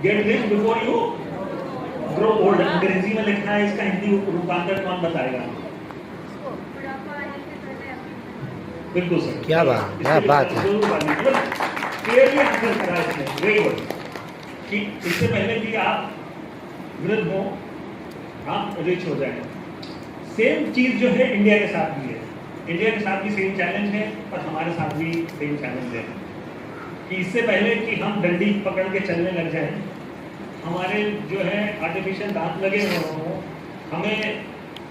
Get rich before you grow old. अंग्रेजी में लिखना है, इसका हिंदी रूपांतर कौन बताएगा? बिल्कुल सर, क्या बात है। क्लियरली आंसर करा इसने, वेरी गुड। कि इससे पहले कि आप वृद्ध हो, आप रिच हो जाए। सेम चीज जो है इंडिया के साथ भी है, इंडिया के साथ भी सेम चैलेंज है और हमारे साथ भी सेम चैलेंज है कि इससे पहले कि हम डंडी पकड़ के चलने लग जाएं, हमारे जो है आर्टिफिशियल दांत लगे हुए हों, हमें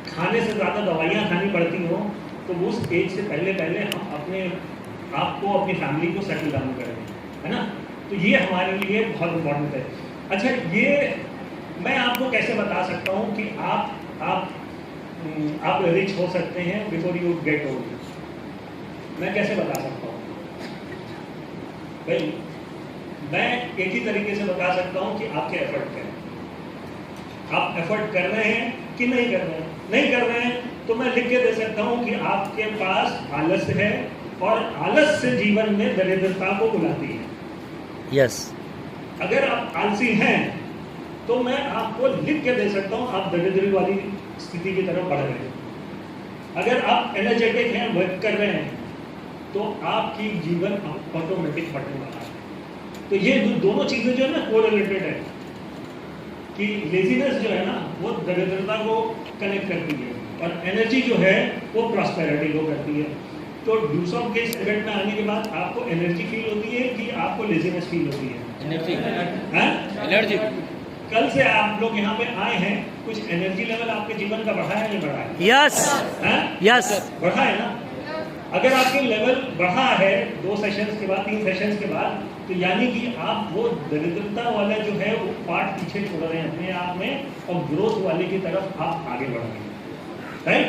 खाने से ज़्यादा दवाइयाँ खानी पड़ती हों, तो उस एज से पहले हम अपने आप को, अपनी फैमिली को सेटल डाउन करें, है ना। तो ये हमारे लिए बहुत इम्पोर्टेंट है। अच्छा, ये मैं आपको कैसे बता सकता हूँ कि आप रिच हो सकते हैं बिफोर यू गेट ओल्ड? मैं कैसे बता सकता हूँ भाई? मैं एक ही तरीके से बता सकता हूँ कि आपके एफर्ट करें। आप एफर्ट कर रहे हैं कि नहीं कर रहे हैं? नहीं कर रहे हैं तो मैं लिख के दे सकता हूँ कि आपके पास आलस्य है और आलस्य जीवन में दरिद्रता को बुलाती है। यस। अगर आप आलसी हैं तो मैं आपको लिख के दे सकता हूँ आप दरिद्री वाली स्थिति की तरफ बढ़ रहे हैं। अगर आप एनर्जेटिक हैं, वर्क कर रहे हैं, तो आपकी जीवन ऑटोमेटिक बढ़ने वाला है। तो ये दोनों चीजें जो है ना कोरिलेटेड है कि लेजीनेस जो है ना वो दरिद्रता को कनेक्ट करती है और एनर्जी जो है वो प्रॉस्पेरिटी को करती है। तो ड्यूसॉफ के इवेंट में आने के बाद आपको एनर्जी फील होती है कि आपको लेजीनेस फील होती है? एनर्जी। कल से आप लोग यहाँ पे आए हैं, कुछ एनर्जी लेवल आपके जीवन का बढ़ा है, नहीं बढ़ा है? यस यस, बढ़ा है ना। अगर आपके लेवल बढ़ा है 2 सेशंस के बाद, 3 सेशंस के बाद, तो यानी कि आप वो दरिद्रता वाला जो है वो पार्ट पीछे छोड़ रहे हैं अपने आप में और ग्रोथ वाले की तरफ आप आगे बढ़ रहे हैं, राइट।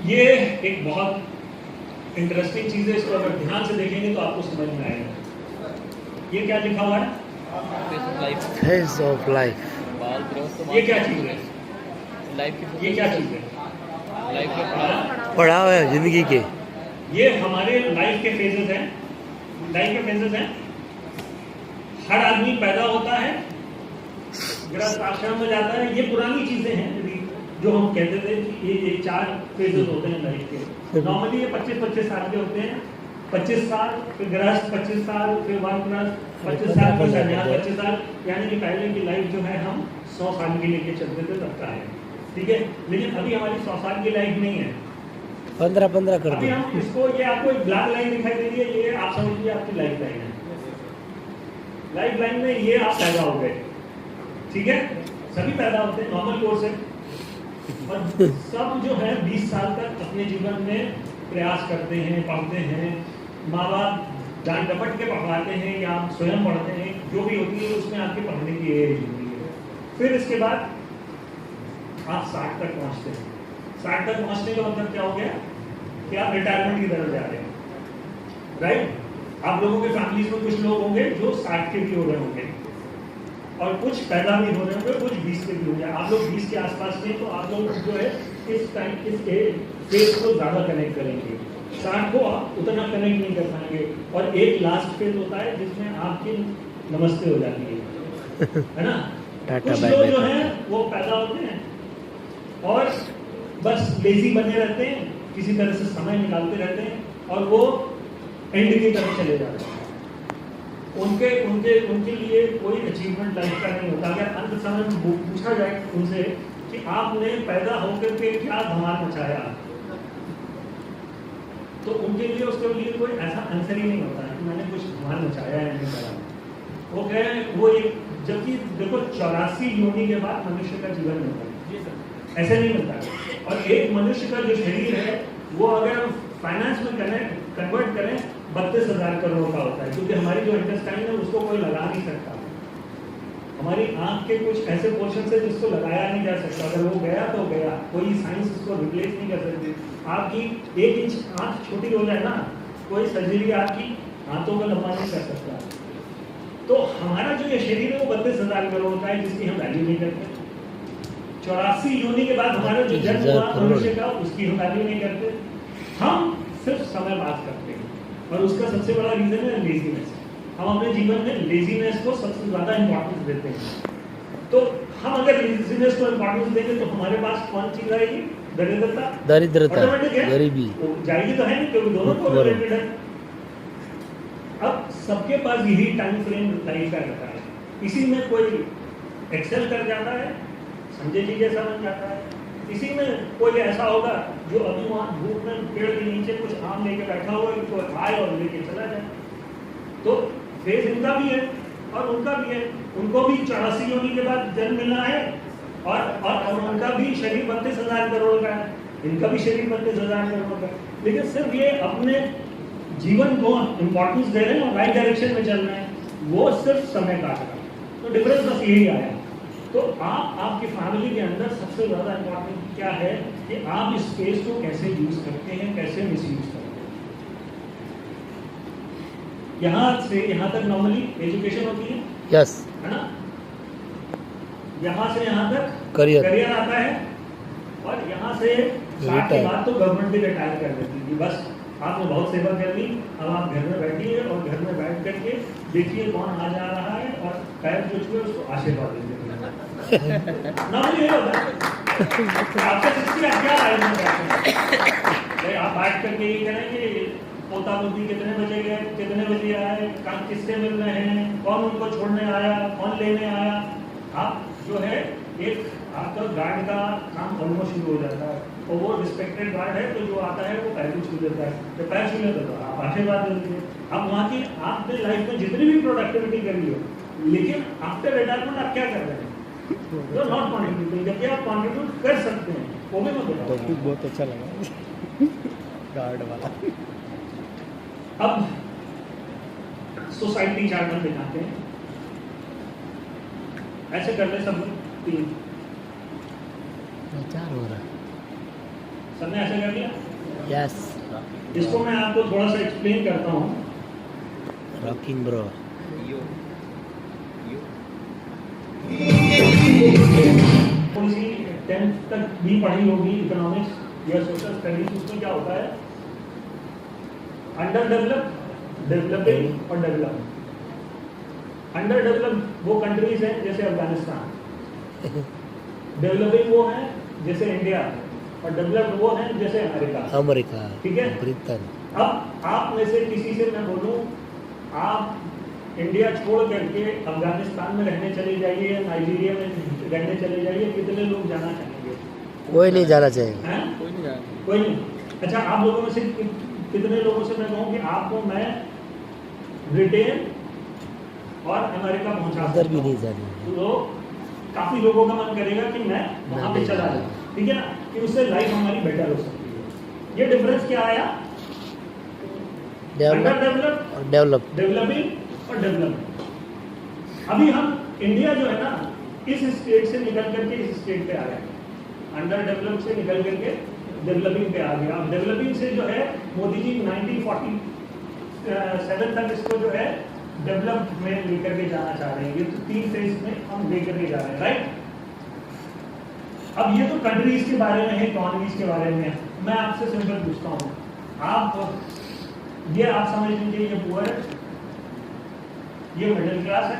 ये एक बहुत इंटरेस्टिंग चीज है, इसको अगर ध्यान से देखेंगे तो आपको समझ में आएगा। ये क्या लिखा हुआ है? Phase of life. ये क्या चीज है? ये क्या चीज है? पढ़ा हुआ है जिंदगी के। ये हमारे लाइफ के फेजेस हैं, लाइफ के फेजेस हैं। हर आदमी पैदा होता है, गृहस्थ आश्रम में जाता है। ये पुरानी चीजें हैं जो हम कहते थे कि ये 4 फेजेस होते हैं लाइफ के। नॉर्मली ये 25-25 साल के होते हैं। 25 साल, फिर गृहस्थ 25 साल, फिर वानप्रस्थ 25 साल, फिर सन्यास 25 साल। यानी कि पहले की लाइफ जो है हम 100 साल की लेके चलते थे, तब का है, ठीक है। लेकिन अभी हमारी 100 साल की लाइफ नहीं है, 15-15 कर अभी हम इसको, ये आपको एक ब्लैक लाइन दिखाई दे रही है, ये आप समझिए आपकी लाइफ लाइन है। लाइफ लाइन में ये आप पैदा हो गए, ठीक है। सभी पैदा होते हैं, नॉर्मल कोर्स है। और सब जो है 20 साल तक अपने जीवन में प्रयास करते हैं, पढ़ते हैं, माँ बाप जान डपट के पढ़ाते हैं या आप स्वयं पढ़ते हैं, जो भी होती है उसमें आपके पढ़ने की एज होती है। फिर इसके बाद आप 60 तक पहुँचते हैं। 60 तक पहुँचने का मतलब क्या हो गया कि आप रिटायरमेंट की तरफ जा रहे हैं, राइट। आप लोगों के फैमिलीज में कुछ लोग होंगे जो 60 के भी हो रहे होंगे और कुछ पैदा भी हो रहे होंगे, कुछ 20 के भी होंगे। आप लोग 20 के आसपास में, तो आप लोग जो है इस टाइम इस फेज को ज़्यादा कनेक्ट करेंगे। 60 को आप उतना कनेक्ट नहीं कर पाएंगे। और एक लास्ट फेज होता है जिसमें आपकी नमस्ते हो जाती है ना। कुछ लोग जो हैं वो पैदा होते हैं और बस लेजी बने रहते हैं, किसी तरह से समय निकालते रहते हैं और वो एंड की तरफ चले जाते हैं। उनके लिए कोई अचीवमेंट लाइफ का नहीं होता। अगर अंत समय में पूछा जाए उनसे कि आपने पैदा होकर के क्या धमाल मचाया, तो उनके लिए उसके लिए कोई ऐसा आंसर ही नहीं होता है कि मैंने कुछ धमाल मचाया है, नहीं करा। वो कह रहे हैं वो एक, जबकि देखो 84 योनि के बाद मनुष्य का जीवन मिलता है, ऐसे नहीं मिलता है। और एक मनुष्य का जो शरीर है वो अगर फाइनेंस में कन्वर्ट करें 32,000 करोड़ का होता है, क्योंकि हमारी जो इंटेस्टाइन है उसको कोई लगा नहीं सकता। हमारी आंख के कुछ ऐसे पोर्शन है जिसको लगाया नहीं जा सकता, अगर वो गया तो गया, कोई साइंस उसको रिप्लेस नहीं कर सकती। आपकी 1 इंच आंख छोटी हो जाए ना, कोई सर्जरी आपकी हाथों का लंबा नहीं कर सकता। तो हमारा जो ये शरीर है वो 32,000 करोड़ का है, जिसकी हम वैल्यू नहीं करते। 84 योनि के बाद हमारा जो जन्म हुआ मनुष्य का, उसकी हम वैल्यू नहीं करते। हम सिर्फ समय बात करते हैं। और उसका सबसे बड़ा रीजन है लेजीनेस। हम अपने जीवन में लेजीनेस को सबसे ज्यादा इंपॉर्टेंस देते हैं। तो हम अगर लेजीनेस को इंपॉर्टेंस देंगे तो हमारे पास कौन चीज आएगी? दरिद्रता, Automatic है। गरीबी। तो जाएगी तो है नहीं, क्योंकि दोनों को बरोबर। रिलेटेड है। अब सबके पास यही टाइम फ्रेम लाइफ का रहता है। इसी में कोई एक्सेल कर जाता है, संजय जी जैसा बन जाता है। इसी में कोई ऐसा होगा जो अभी वहाँ धूप में पेड़ के नीचे कुछ आम लेके बैठा हुआ है, तो आए और लेके चला जाए। तो फेज इनका भी है और उनका भी है। उनको भी 84 योनि के बाद जन्म मिला है और उनका भी शरीर 32,000 करोड़ का है, इनका भी शरीर 32,000 करोड़ का है। लेकिन सिर्फ ये अपने जीवन को इम्पोर्टेंस दे रहे हैं और राइट डायरेक्शन में चल रहे हैं, वो सिर्फ समय काट रहा है। तो डिफरेंस बस यही आया। तो आपकी फैमिली के अंदर सबसे ज्यादा इम्पोर्टेंट क्या है कि आप इस स्पेस को कैसे यूज करते हैं, कैसे मिसयूज करते हैं। यहाँ से यहाँ तक नॉर्मली एजुकेशन होती है, यस, है ना? यहाँ से यहाँ तक करियर आता है और यहाँ से 60 के बाद तो गवर्नमेंट भी रिटायर कर देती है। बस आपने बहुत सेवा कर ली, अब आप घर में बैठिए और घर में बैठ करके देखिए कौन आ जा रहा है और पैर जो छुए उसको आशीर्वाद दीजिए। नॉर्मली ये होता है। आपका 60 क्या भाई आप बैठ करके ये करेंगे पोता पोती कितने बजे गए, कितने बजे आए, कहाँ किससे मिल रहे हैं, कौन उनको छोड़ने आया, कौन लेने आया। आप जो है एक आपका गार्ड का काम ऑलमोस्ट शुरू हो जाता है और वो रिस्पेक्टेड गार्ड है, तो जो आता है वो पैर भी छू देता है। तो पैर छू लेता तो आप आशीर्वाद दे दीजिए। अब वहाँ की आपने लाइफ में जितनी भी प्रोडक्टिविटी करी हो, लेकिन आफ्टर रिटायरमेंट आप क्या कर रहे हैं? तो नॉट कॉन्ट्रीब्यूटिंग। जबकि आप कॉन्ट्रीब्यूट कर सकते हैं, वो भी मैं बताऊँ। टॉपिक बहुत अच्छा लगा गार्ड वाला। अब सोसाइटी चार्टर दिखाते हैं, ऐसे कर ले सब लोग। 3 चार हो रहा सबने ऐसे कर लिया। यस, इसको मैं आपको थोड़ा सा एक्सप्लेन करता हूँ। Rocking bro. थोड़ी सी 10th तक भी पढ़ी होगी इकोनॉमिक्स या सोशल स्टडीज। उसमें क्या होता है? अंडर डेवलप, डेवलपिंग और डेवलप। अंडर डेवलप वो कंट्रीज हैं जैसे अफगानिस्तान, डेवलपिंग वो हैं जैसे इंडिया, और डेवलप्ड वो हैं जैसे अमेरिका। ठीक है, ब्रिटेन। अब आप में से किसी से मैं बोलूं आप इंडिया छोड़ करके अफगानिस्तान में रहने चले जाइए या नाइजीरिया में रहने चले जाइए, कितने लोग जाना चाहेंगे? कोई नहीं जाना चाहिए। कोई नहीं। अच्छा, आप लोगों में से कितने लोगों से मैं कहूँ कि आपको मैं ब्रिटेन और अमेरिका पहुंचा उधर भी नहीं जाना। तो काफी लोगों का मन करेगा कि मैं वहां पे चला जाऊं, ठीक है ना, कि उससे लाइफ हमारी बेटर हो सकती है। ये डिफरेंस क्या आया? डेवलप, डेवलपिंग और डेवलपमेंट। अभी हम इंडिया जो है ना, इस स्टेट से निकल करके इस स्टेट पे आ गए, अंडर डेवलप से निकल करके डेवलपिंग पे आ गया। अब डेवलपिंग से जो है मोदी जी 1947 तक इसको जो है डेवलप में लेकर के जाना चाह रहे हैं। ये तो 3 फेज में हम लेकर के जा रहे हैं, राइट? अब ये तो कंट्रीज के बारे में है, इकोनॉमीज के बारे में है। मैं आपसे सिंपल पूछता हूँ, ये आप समझ लीजिए, ये पुअर है, ये मिडिल क्लास है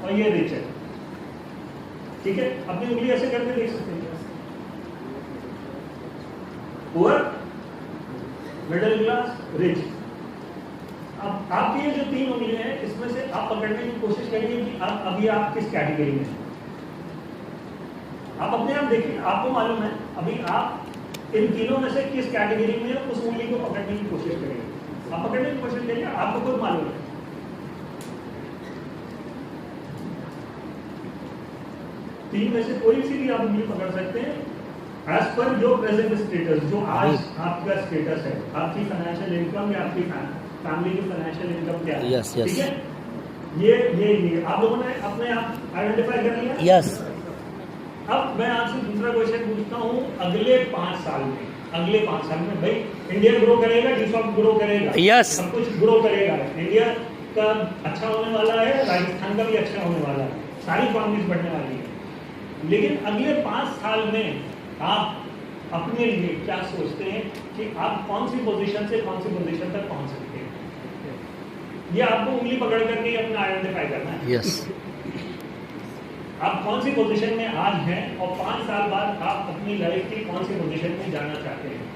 और ये रिच है, ठीक है? अपनी उंगली ऐसे करके देख सकते हैं, पुअर, मिडिल क्लास, रिच। अब आपकी ये जो 3 उंगलियां हैं, इसमें से आप पकड़ने की कोशिश करिए कि आप अभी आप किस कैटेगरी में हैं। आप अपने आप देखिए, आपको मालूम है अभी आप इन तीनों में से किस कैटेगरी में है, उस उंगली को पकड़ने की कोशिश करिए। आप पकड़ने की कोशिश करिए, आपको खुद मालूम है। तीन में से कोई सी भी आप उंगली पकड़ सकते हैं एज पर जो प्रेजेंट स्टेटस, जो आज आपका स्टेटस है, आपकी फाइनेंशियल इनकम या आपकी फैमिली की फाइनेंशियल इनकम क्या है, ठीक है? ये आप लोगों ने अपने आप आइडेंटिफाई कर लिया? यस। अब मैं आपसे दूसरा क्वेश्चन पूछता हूँ, अगले 5 साल में भाई इंडिया ग्रो करेगा, डिफॉल्ट ग्रो करेगा, यस, सब कुछ ग्रो करेगा, इंडिया का अच्छा होने वाला है, राजस्थान का भी अच्छा होने वाला है, सारी इकोनॉमीज बढ़ने वाली है। लेकिन अगले 5 साल में आप अपने लिए क्या सोचते हैं कि आप कौन सी पोजीशन से कौन सी पोजीशन तक पहुंच सकते हैं? ये आपको उंगली पकड़ करके ही अपना आइडेंटिफाई करना है। यस आप कौन सी पोजीशन में आज हैं और 5 साल बाद आप अपनी लाइफ की कौन सी पोजीशन में जाना चाहते हैं।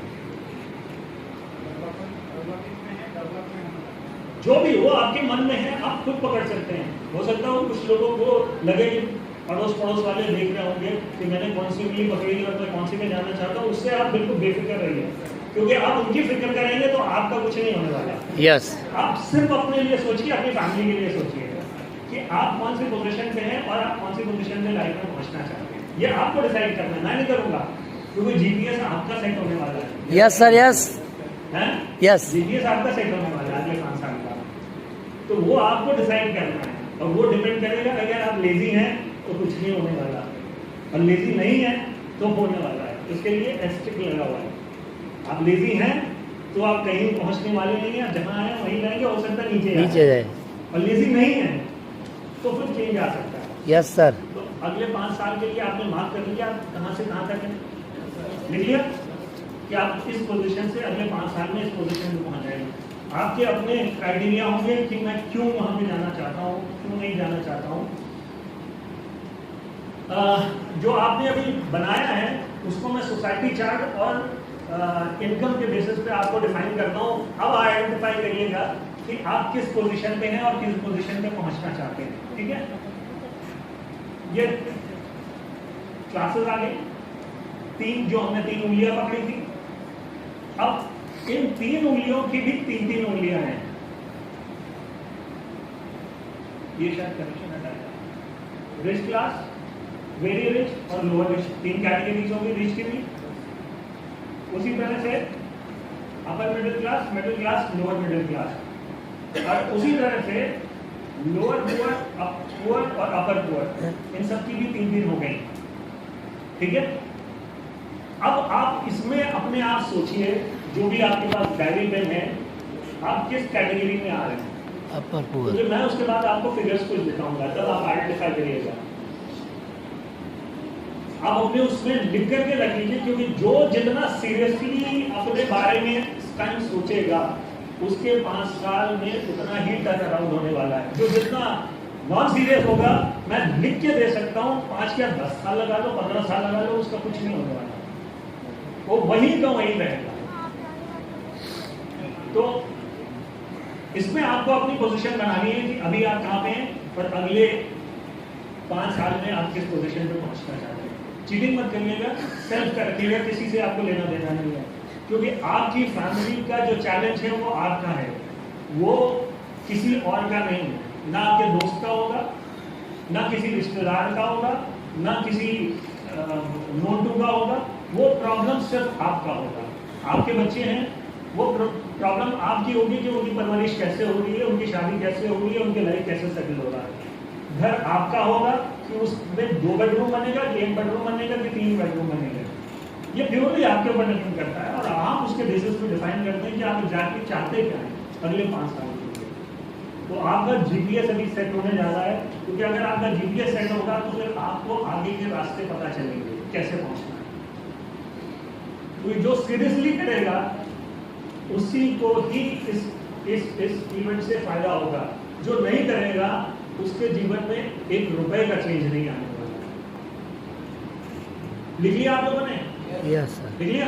जो भी हो आपके मन में है आप खुद पकड़ सकते हैं। हो सकता है कुछ लोगों को लगे कि पड़ोस वाले देख रहे होंगे कि मैंने कौन सी उंगली पकड़ी और मैं कौन सी में जाना चाहता हूँ। उससे आप बिल्कुल बेफिक्र रहिए, क्योंकि आप उनकी फिक्र करेंगे तो आपका कुछ नहीं होने वाला। यस आप सिर्फ अपने लिए सोचिए, अपनी फैमिली के लिए सोचिए कि आप कौन सी पोजीशन पे हैं और आप कौन सी पोजीशन में लाइफ में पहुंचना चाहते हैं। ये आपको डिसाइड करना है, मैं नहीं करूंगा, क्योंकि जीपीएस आपका सेट होने वाला है। यस सर यस हैं? यस जीपीएस आपका सेट होने वाला है अगले 5 साल का, तो वो आपको डिसाइड करना है। और वो डिपेंड करेगा, अगर आप लेजी हैं तो कुछ नहीं होने वाला, और लेजी नहीं है तो होने वाला है। इसके लिए एस्टिक लगा हुआ है। आप लेजी हैं तो आप कहीं पहुंचने वाले नहीं हैं, जहां आए वहीं रहेंगे, हो सकता है नीचे जाए। और लेजी नहीं है तो फिर चेंज आ सकता है। यस सर तो अगले 5 साल के लिए आपने मार्क कर लिया कहां से कहां तक है, लिख लिया कि आप इस पोजीशन से अगले 5 साल में इस पोजीशन में पहुंच जाएंगे। आपके अपने क्राइटेरिया होंगे कि मैं क्यों वहां पे जाना चाहता हूँ, क्यों नहीं जाना चाहता हूँ। जो आपने अभी बनाया है उसको मैं सोसाइटी चार्ट और इनकम के बेसिस पे आपको डिफाइन करता हूँ। अब आइडेंटिफाई करिएगा कि आप किस पोजीशन पे हैं और किस पोजीशन पे पहुंचना चाहते हैं। ठीक है, ये क्लासेस आ गई 3 जो हमने 3 उंगलियां पकड़ी थी। अब इन 3 उंगलियों की भी 3 उंगलियां हैं। ये शायद कनेक्शन हटाया। रिच क्लास, वेरी रिच और लोअर रिच, 3 कैटेगरीज होंगी रिच की भी। उसी तरह से upper middle class, lower middle class, और उसी तरह से लोअर पुअर और अपर पुअर, इन सब की भी 3 हो गई। ठीक है, अब आप इसमें अपने आप सोचिए, जो भी आपके पास डायरी पेन है, आप किस कैटेगरी में आ रहे हैं। अपर पुअर, तो मैं उसके बाद आपको फिगर्स कुछ दिखाऊंगा, तब आप आइडेंटिफाई करिएगा। आप अपने उसमें लिख करके रख लीजिए, क्योंकि जो जितना सीरियसली अपने बारे में इस टाइम सोचेगा उसके 5 साल में उतना ही टर्न अराउंड होने वाला है। जो जितना नॉन सीरियस होगा, मैं लिख के दे सकता हूँ 5 या 10 साल लगा लो, 15 साल लगा लो, उसका कुछ नहीं होने वाला, वो वहीं का वहीं रहेगा। तो इसमें आपको अपनी पोजीशन बनानी है कि अभी आप कहाँ पे हैं और अगले 5 साल में आप किस पोजीशन पे पहुंचना चाहते हैं। चीटिंग मत करिएगा, सेल्फ का रखिएगा, किसी से आपको लेना देना नहीं है, क्योंकि आपकी फैमिली का जो चैलेंज है वो आपका है, वो किसी और का नहीं है। ना आपके दोस्त का होगा, ना किसी रिश्तेदार का होगा, ना किसी नोटू का होगा। वो प्रॉब्लम सिर्फ आपका होगा। आपके बच्चे हैं, वो प्रॉब्लम आपकी होगी कि उनकी परवरिश कैसे हो रही है, उनकी शादी कैसे हो रही है, उनकी लाइफ कैसे सेटल हो रहा है। घर आपका होगा कि उसमें 2 बेडरूम बनेगा, 1 बेडरूम बनेगा कि 3 बेडरूम बनेगा। ये प्योरली आपके ऊपर डिपेंड करता है, और आप उसके बेसिस पे डिफाइन करते हैं कि आप एग्जैक्टली चाहते क्या हैं अगले 5 साल के लिए। तो आपका जीपीएस अभी सेट होने जा रहा है, क्योंकि अगर आपका जीपीएस सेट होगा तो फिर आपको आगे के रास्ते पता चलेंगे कैसे पहुंचना है। तो जो सीरियसली करेगा उसी को ही इस इवेंट से फायदा होगा। जो नहीं करेगा उसके जीवन में 1 रुपए का चेंज नहीं आने वाला। लिख लिया आप लोगों ने? Yes sir. लिख लिया?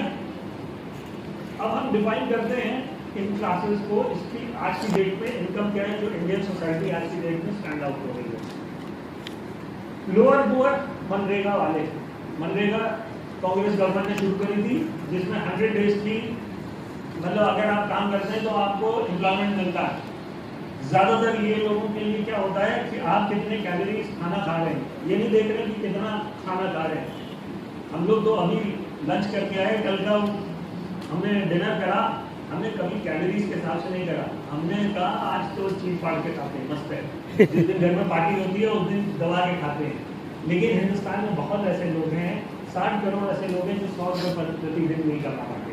अब हम डिफाइन करते हैं इन क्लासेस को, इसकी आज की डेट में इनकम क्या है जो इंडियन सोसाइटी आज की डेट में स्टैंड आउट हो रही है। लोअर पुअर, मनरेगा वाले। मनरेगा कांग्रेस गवर्नमेंट ने शुरू करी थी, जिसमें 100 डेज की, मतलब अगर आप काम करते हैं तो आपको एम्प्लॉयमेंट मिलता है। ज्यादातर ये लोगों के लिए क्या होता है कि आप कितने कैलोरीज खाना खा रहे हैं, ये नहीं देख रहे कि कितना खाना खा रहे हैं। हम लोग तो अभी लंच करके आए, कल का हमने डिनर करा, हमने कभी कैलोरीज के हिसाब से नहीं करा। हमने कहा आज तो चीज फाड़ के खाते हैं, मस्त है। जिस दिन घर में पार्टी होती है उस दिन दबा के खाते हैं। लेकिन हिंदुस्तान में बहुत ऐसे लोग हैं, 60 करोड़ ऐसे लोग हैं जो 100 रुपये प्रतिदिन नहीं कमा पाते।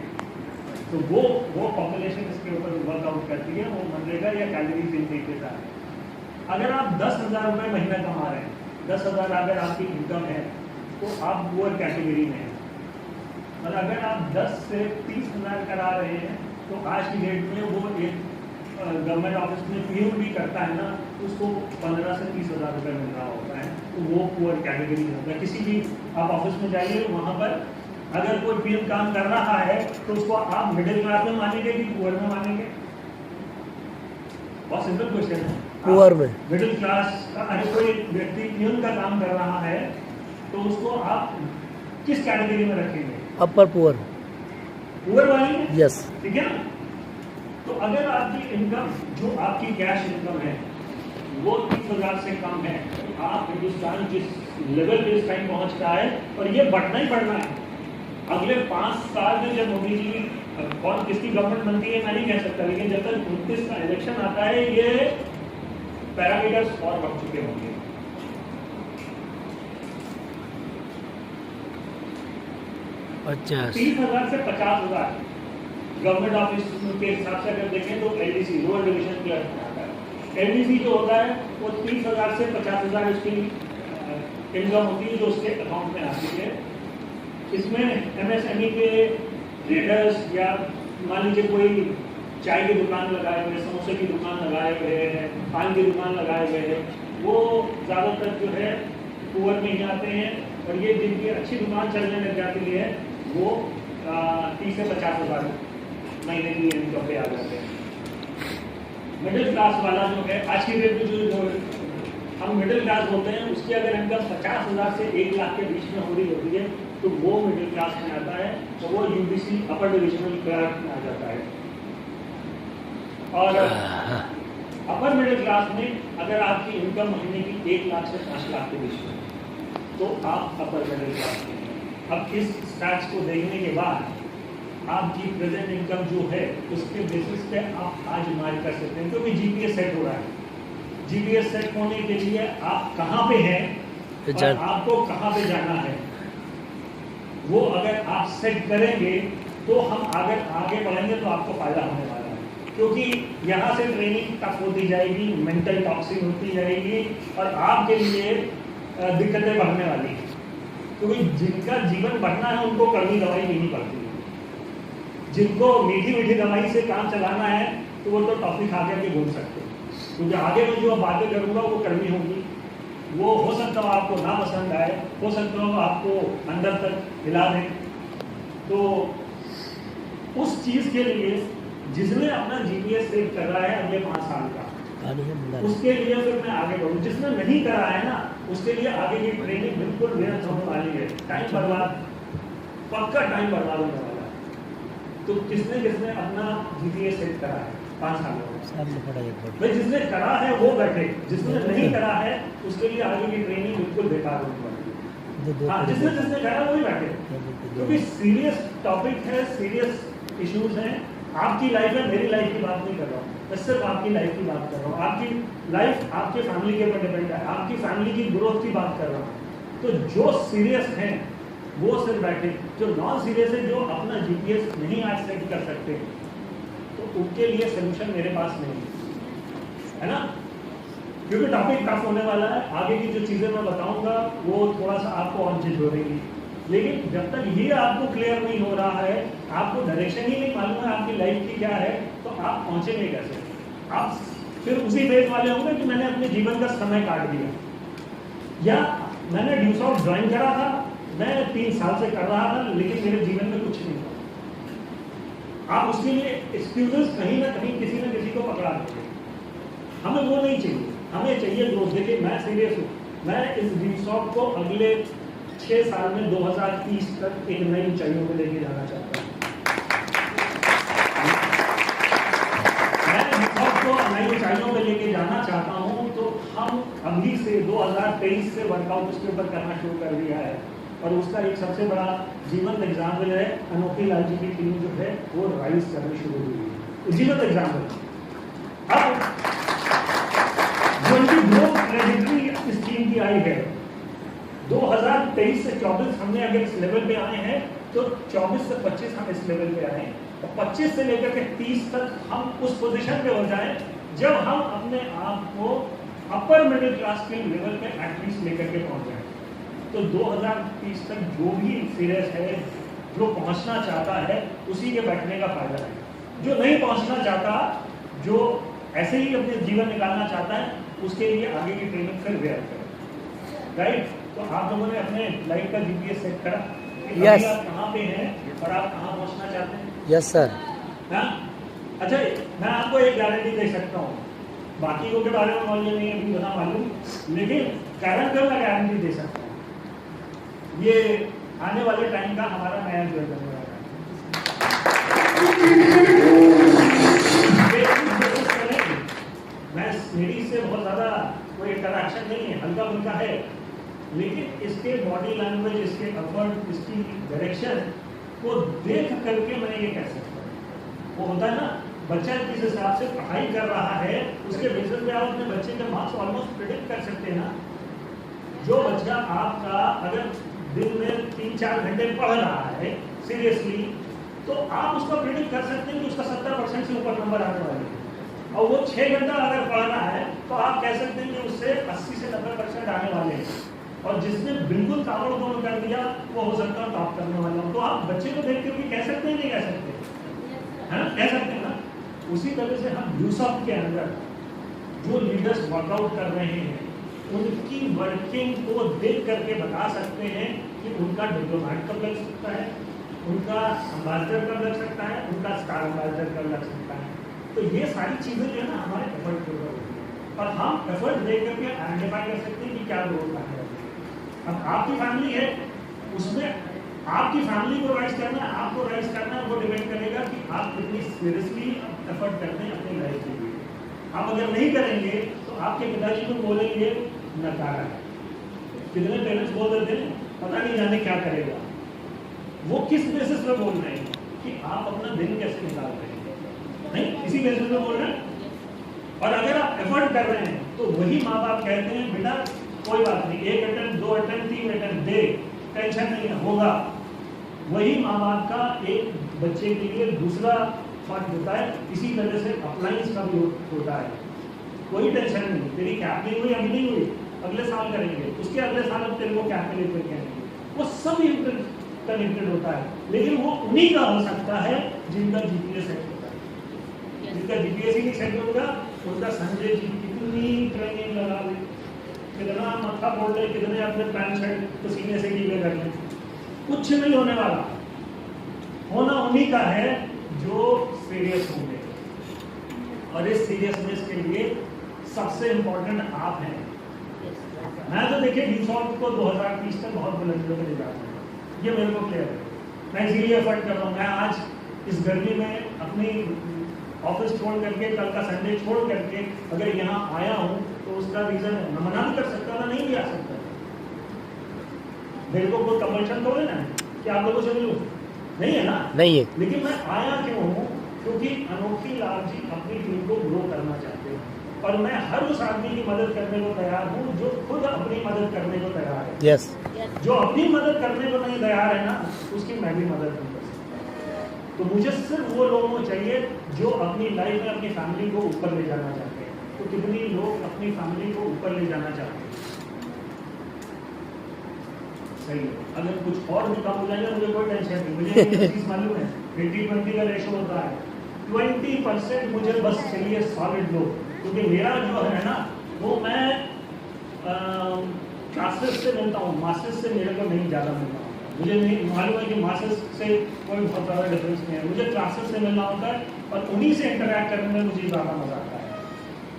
तो वो पॉपुलेशन इसके ऊपर वर्कआउट करती है, वो मनरेगा या कैलोरीज इनटेक के साथ। अगर आप 10,000 रुपये महीना कमा रहे हैं, 10,000 अगर आपकी इनकम है तो आप पुअर कैटेगरी में हैं। और अगर आप 10 से 30,000 करा रहे हैं तो आज की डेट में वो एक गवर्नमेंट ऑफिस में पीएम भी करता है ना, उसको 15 से 30 हज़ार रुपये मिल रहा होता है, तो वो पुअर कैटेगरी में होता है। किसी भी आप ऑफिस में जाइए, वहाँ पर अगर कोई पीएम काम कर रहा है तो उसको आप मिडिल क्लास में मानेंगे कि पुअर में मानेंगे? बहुत सिंपल क्वेश्चन है। पुअर में। मिडिल क्लास का अगर कोई व्यक्ति पीएम का काम कर रहा है तो उसको आप किस कैटेगरी में रखेंगे? अपर पुअर। पुअर वाली में? यस। ठीक है ना? तो अगर आपकी इनकम, जो आपकी कैश इनकम है, वो 30,000 से कम है, तो आप हिंदुस्तान जिस लेवल पे इस टाइम पहुंच रहा है, और ये बढ़ना ही बढ़ना है। अगले 5 साल में जब मोदी जी कौन किसकी गवर्नमेंट बनती है मैं नहीं कह सकता, लेकिन जब तक 29 का इलेक्शन आता है, ये पैरामीटर्स और बढ़ चुके होंगे। अच्छा। 30,000 से 50,000 गवर्नमेंट ऑफिस के हिसाब से अगर देखें तो एलडीसी, लोअर डिवीजन क्लर्क में आता है। एलडीसी जो होता है वो 30,000 से 50,000 उसकी इनकम होती है, जो उसके अकाउंट में आती है। इसमें एमएसएमई के ट्रेडर्स, या मान लीजिए कोई चाय की दुकान लगाए हुए, समोसे की दुकान लगाए हुए हैं, पान की दुकान लगाए हुए हैं, वो ज़्यादातर जो है पुअर में ही आते हैं। और ये जिनकी अच्छी दुकान चलने लग जाती है वो 30 से 50,000 महीने की इनकम पे आ जाते हैं। मिडिल क्लास वाला जो है आज की डेट में जो हम मिडिल क्लास बोलते हैं, उसकी अगर इनकम 50,000 से 1 लाख के बीच में हो रही होती है तो वो मिडिल क्लास में आता है, तो वो यूबीसी अपर डिविजनल क्लर्क में आ जाता है। और अपर मिडिल क्लास में अगर आपकी इनकम महीने की 1 लाख से 5 लाख के बीच में, तो आप अपर मिडिल क्लास में हैं। अब इस स्टैट्स को देखने के बाद आपकी प्रेजेंट इनकम जो है उसके बेसिस पे आप आज मार्क कर सकते हैं, क्योंकि जीपीएस सेट हो रहा है। जीपीएस सेट होने के लिए आप कहाँ पे हैं और आपको कहाँ पे जाना है, वो अगर आप सेट करेंगे तो हम आगे बढ़ेंगे, तो आपको फायदा होने वाला है। क्योंकि यहाँ से ट्रेनिंग टफ होती जाएगी, मेंटल टॉक्सिंग होती जाएगी, और आपके लिए दिक्कतें बढ़ने वाली हैं। क्योंकि जिनका जीवन बढ़ना है उनको कड़वी दवाई लेनी पड़ती है। जिनको मीठी मीठी दवाई से काम चलाना है तो वो तो टॉफी खा के घूम सकते हैं, क्योंकि आगे में जो बातें करूँगा वो कड़वी होंगी। वो हो सकता हो आपको ना पसंद आए, हो सकता हो आपको अंदर तक हिला दें। तो उस चीज़ के लिए जिसने अपना जीपीएस सेट कर रहा है अगले 5 साल का, उसके लिए फिर मैं आगे बढ़ूँ। जिसने नहीं करा है ना, उसके लिए आगे की ट्रेनिंग बिल्कुल व्यर्थ होने वाली है, टाइम बर्बाद, पक्का टाइम बर्बाद होने वाला है। तो किसने अपना जीपीएस सेट करा है 5 साल में, भाई जिसने करा है वो बैठे, जिसने नहीं करा है उसके लिए आगे की ट्रेनिंग बिल्कुल बेकार होने वाली है। हाँ, जिसने करा वही बैठे, क्योंकि सीरियस टॉपिक है, सीरियस इश्यूज हैं। आपकी लाइफ है, मेरी लाइफ की बात नहीं कर रहा हूँ, मैं सिर्फ आपकी लाइफ की बात कर रहा हूँ। आपकी लाइफ आपके फैमिली के ऊपर डिपेंड है, आपकी फैमिली की ग्रोथ की बात कर रहा हूँ। तो जो सीरियस हैं वो सिर्फ बैठे, जो नॉन सीरियस है, जो अपना जीपीएस नहीं आज सेट कर सकते, तो उनके लिए सोल्यूशन मेरे पास नहीं है ना, क्योंकि टॉपिक टफ होने वाला है। आगे की जो चीज़ें मैं बताऊंगा वो थोड़ा सा आपको और झिझोड़ेंगी, लेकिन जब तक ये आपको क्लियर नहीं हो रहा है, आपको डायरेक्शन ही नहीं मालूम है आपकी लाइफ की क्या है, तो आप पहुंचेंगे कैसे? आप फिर उसी फेज वाले होंगे कि मैंने अपने जीवन का समय काट दिया, या मैंने ड्यूस ऑफ ज्वाइन करा था, मैं 3 साल से कर रहा था, लेकिन मेरे जीवन में कुछ नहीं हुआ। आप उसके लिए एक्सक्यूजेस कहीं ना कहीं किसी न किसी को पकड़ा देंगे। हमें वो नहीं चाहिए, हमें चाहिए ग्रोथ। देखिए मैं सीरियस हूँ, मैं इस ड्यूस ऑफ को अगले 6 साल में 2030 तक एक नई ऊंचाइयों पे लेके जाना चाहता हूँ। मैं ड्यूस को नई ऊंचाइयों पे लेके जाना चाहता हूँ, तो हम अभी से 2023 से वर्कआउट उसके ऊपर करना शुरू कर दिया है, और उसका एक सबसे बड़ा जीवंत एग्जाम्पल है अनोखी लाल जी की टीम जो है वो राइज करनी शुरू हुई है, जीवंत एग्जाम्पल। अब जो इनकी ग्रोथ ट्रेजेक्टरी इस टीम की आई है, 2023 से 24 हमने अगर इस लेवल पे आए हैं, तो 24 से 25 हम इस लेवल पे आए हैं, और 25 से लेकर के 30 तक हम उस पोजीशन पे हो जाएं जब हम अपने आप को अपर मिडिल क्लास के लेवल पे एटलीस्ट लेकर के पहुंच जाए। तो 2030 तक जो भी सीरियस है, जो पहुंचना चाहता है, उसी के बैठने का फायदा है। जो नहीं पहुंचना चाहता, जो ऐसे ही अपने जीवन निकालना चाहता है, उसके लिए आगे की ट्रेनिंग फिर व्यर्थ करें, राइट। तो आप लोगों ने अपने लाइफ का जीपीएस सेट करा कि अभी Yes. आप कहाँ पे हैं और आप कहाँ पहुँचना चाहते हैं। Yes sir. हाँ, अच्छा, मैं आपको एक गारंटी दे सकता हूँ, बाकी लोगों के बारे में नॉलेज नहीं है, अभी बता मालूम, लेकिन कारण मैं गारंटी दे सकता हूँ, ये आने वाले टाइम का हमारा नया जो करने वाला है। मैं मेरी इससे बहुत ज़्यादा कोई इंटरैक्शन नहीं है, हल्का फुल्का है, लेकिन इसके बॉडी लैंग्वेज, इसके एफर्ट, इसकी डायरेक्शन को देख करके मैं ये कह सकता हूँ। वो होता है ना, बच्चा किस हिसाब से पढ़ाई कर रहा है, उसके बेसिस पे आप अपने बच्चे के मार्क्स ऑलमोस्ट प्रेडिक्ट कर सकते हैं ना। जो बच्चा आपका अगर दिन में 3-4 घंटे पढ़ रहा है सीरियसली, तो आप उसका प्रेडिक्ट कर सकते हैं कि उसका 70% से ऊपर नंबर आने वाले हैं। और वो 6 घंटा अगर पढ़ रहा है, तो आप कह सकते हैं कि उससे 80 से 90% आने वाले हैं। और जिसने बिल्कुल ताबड़तोड़ कर दिया, वो हो सकता है टॉप करने वाला हो। तो आप बच्चे को देख के भी कह सकते हैं, नहीं कह सकते, है ना, कह सकते हैं ना। उसी तरह से हम यूसॉफ्ट के अंदर जो लीडर्स वर्कआउट कर रहे हैं, उनकी वर्किंग को देख करके बता सकते हैं कि उनका डिप्लोमेट कब लग सकता है, उनका एम्बेसडर कब लग सकता है, उनका स्टार एम्बेसडर कब लग सकता है। तो ये सारी चीज़ें जो है ना, हमारे एफर्ट के ऊपर होती है, और हम एफर्ट देख करके आइडेंटिफाई कर सकते हैं कि क्या ग्रोथ आने वाली है। अब आपकी फैमिली है, उसमें आपकी फैमिली को राइज करना है, आपको राइज करना है, वो डिपेंड करेगा कि आप कितनी सीरियसली एफर्ट करते हैं अपनी लाइफ के लिए। आप अगर नहीं करेंगे तो आपके पिताजी को बोलेंगे नकारा है। कितने पेरेंट्स बोल देते हैं पता नहीं जाने क्या करेगा। वो किस बेसिस पे बोल रहे हैं कि आप अपना दिन कैसे निकाल रहे हैं, नहीं, इसी बेसिस पे बोल रहे हैं। और अगर आप एफर्ट कर रहे हैं तो वही माँ बाप कहते हैं बेटा कोई बात नहीं, 1 अटेम्प्ट 2 अटेम्प्ट 3 अटेम्प्ट दे, टेंशन नहीं है, होगा। वही माँ बाप का एक बच्चे के लिए दूसरा फर्क होता है। इसी तरह से अप्लायंस का भी होता है, कोई टेंशन नहीं, तेरी कैप नहीं हुई, अभी नहीं हुई, अगले साल करेंगे, उसके अगले साल अब तेरे को कैप के लिए कहेंगे। वो सब कनेक्टेड होता है, लेकिन वो उन्हीं का हो सकता है जिनका जीपीएस सेट होता है। जिनका जीपीएस ही नहीं सेट होगा, उनका संजय जी कितनी ट्रेनिंग लगा ले, कितना मत्था फोड़ ले, कितने अपने पैंट शर्ट पसीने से गीले कर ले, कुछ नहीं होने वाला। होना उन्हीं का है जो सीरियस होंगे, और इस सीरियसनेस के लिए सबसे इंपॉर्टेंट आप हैं। मैं तो देखिए यूसॉफ्ट को 2030 तक बहुत बुलंदियों पे ले जाता हूँ, ये मेरे को क्लियर है। मैं इसीलिए एफर्ट कर रहा हूँ। मैं आज इस गर्मी में अपनी ऑफिस छोड़ करके, कल का संडे छोड़ करके अगर यहाँ आया हूँ तो उसका रीजन है, मैं मना भी कर सकता था, नहीं भी आ सकता। मेरे को कोई कंपल्शन तो है ना कि आप लोगों से मिलूं, नहीं है ना, नहीं है। लेकिन मैं आया क्यों हूँ? क्योंकि अनोखी लाल जी अपनी टीम को ग्रो करना चाहते हैं, और मैं हर उस आदमी की मदद करने को तैयार हूँ जो खुद अपनी मदद करने को तैयार है। यस। जो अपनी मदद करने को नहीं तैयार है ना, उसकी मैं भी मदद नहीं कर सकता। तो मुझे सिर्फ वो लोग चाहिए जो अपनी लाइफ में अपनी फैमिली को ऊपर ले जाना चाहते हैं। तो कितनी लोग अपनी फैमिली को ऊपर ले जाना चाहते हैं? सही है। अगर कुछ और भी काम हो जाएगा मुझे कोई टेंशन नहीं। मुझे एक चीज मालूम है, 80-20 का रेशो होता है। 20% मुझे बस चाहिए सॉलिड लोग, क्योंकि मेरा जो है ना वो मैं क्लासेस से मिलता हूँ, मासेस से मेरे को नहीं ज़्यादा मिलता हूँ। मुझे नहीं मालूम है कि मासेस से कोई बहुत ज़्यादा डिफरेंस नहीं है, मुझे क्लासेस से मिलना होता है, और उन्हीं से इंटरेक्ट करने में मुझे ज़्यादा मजा आता है।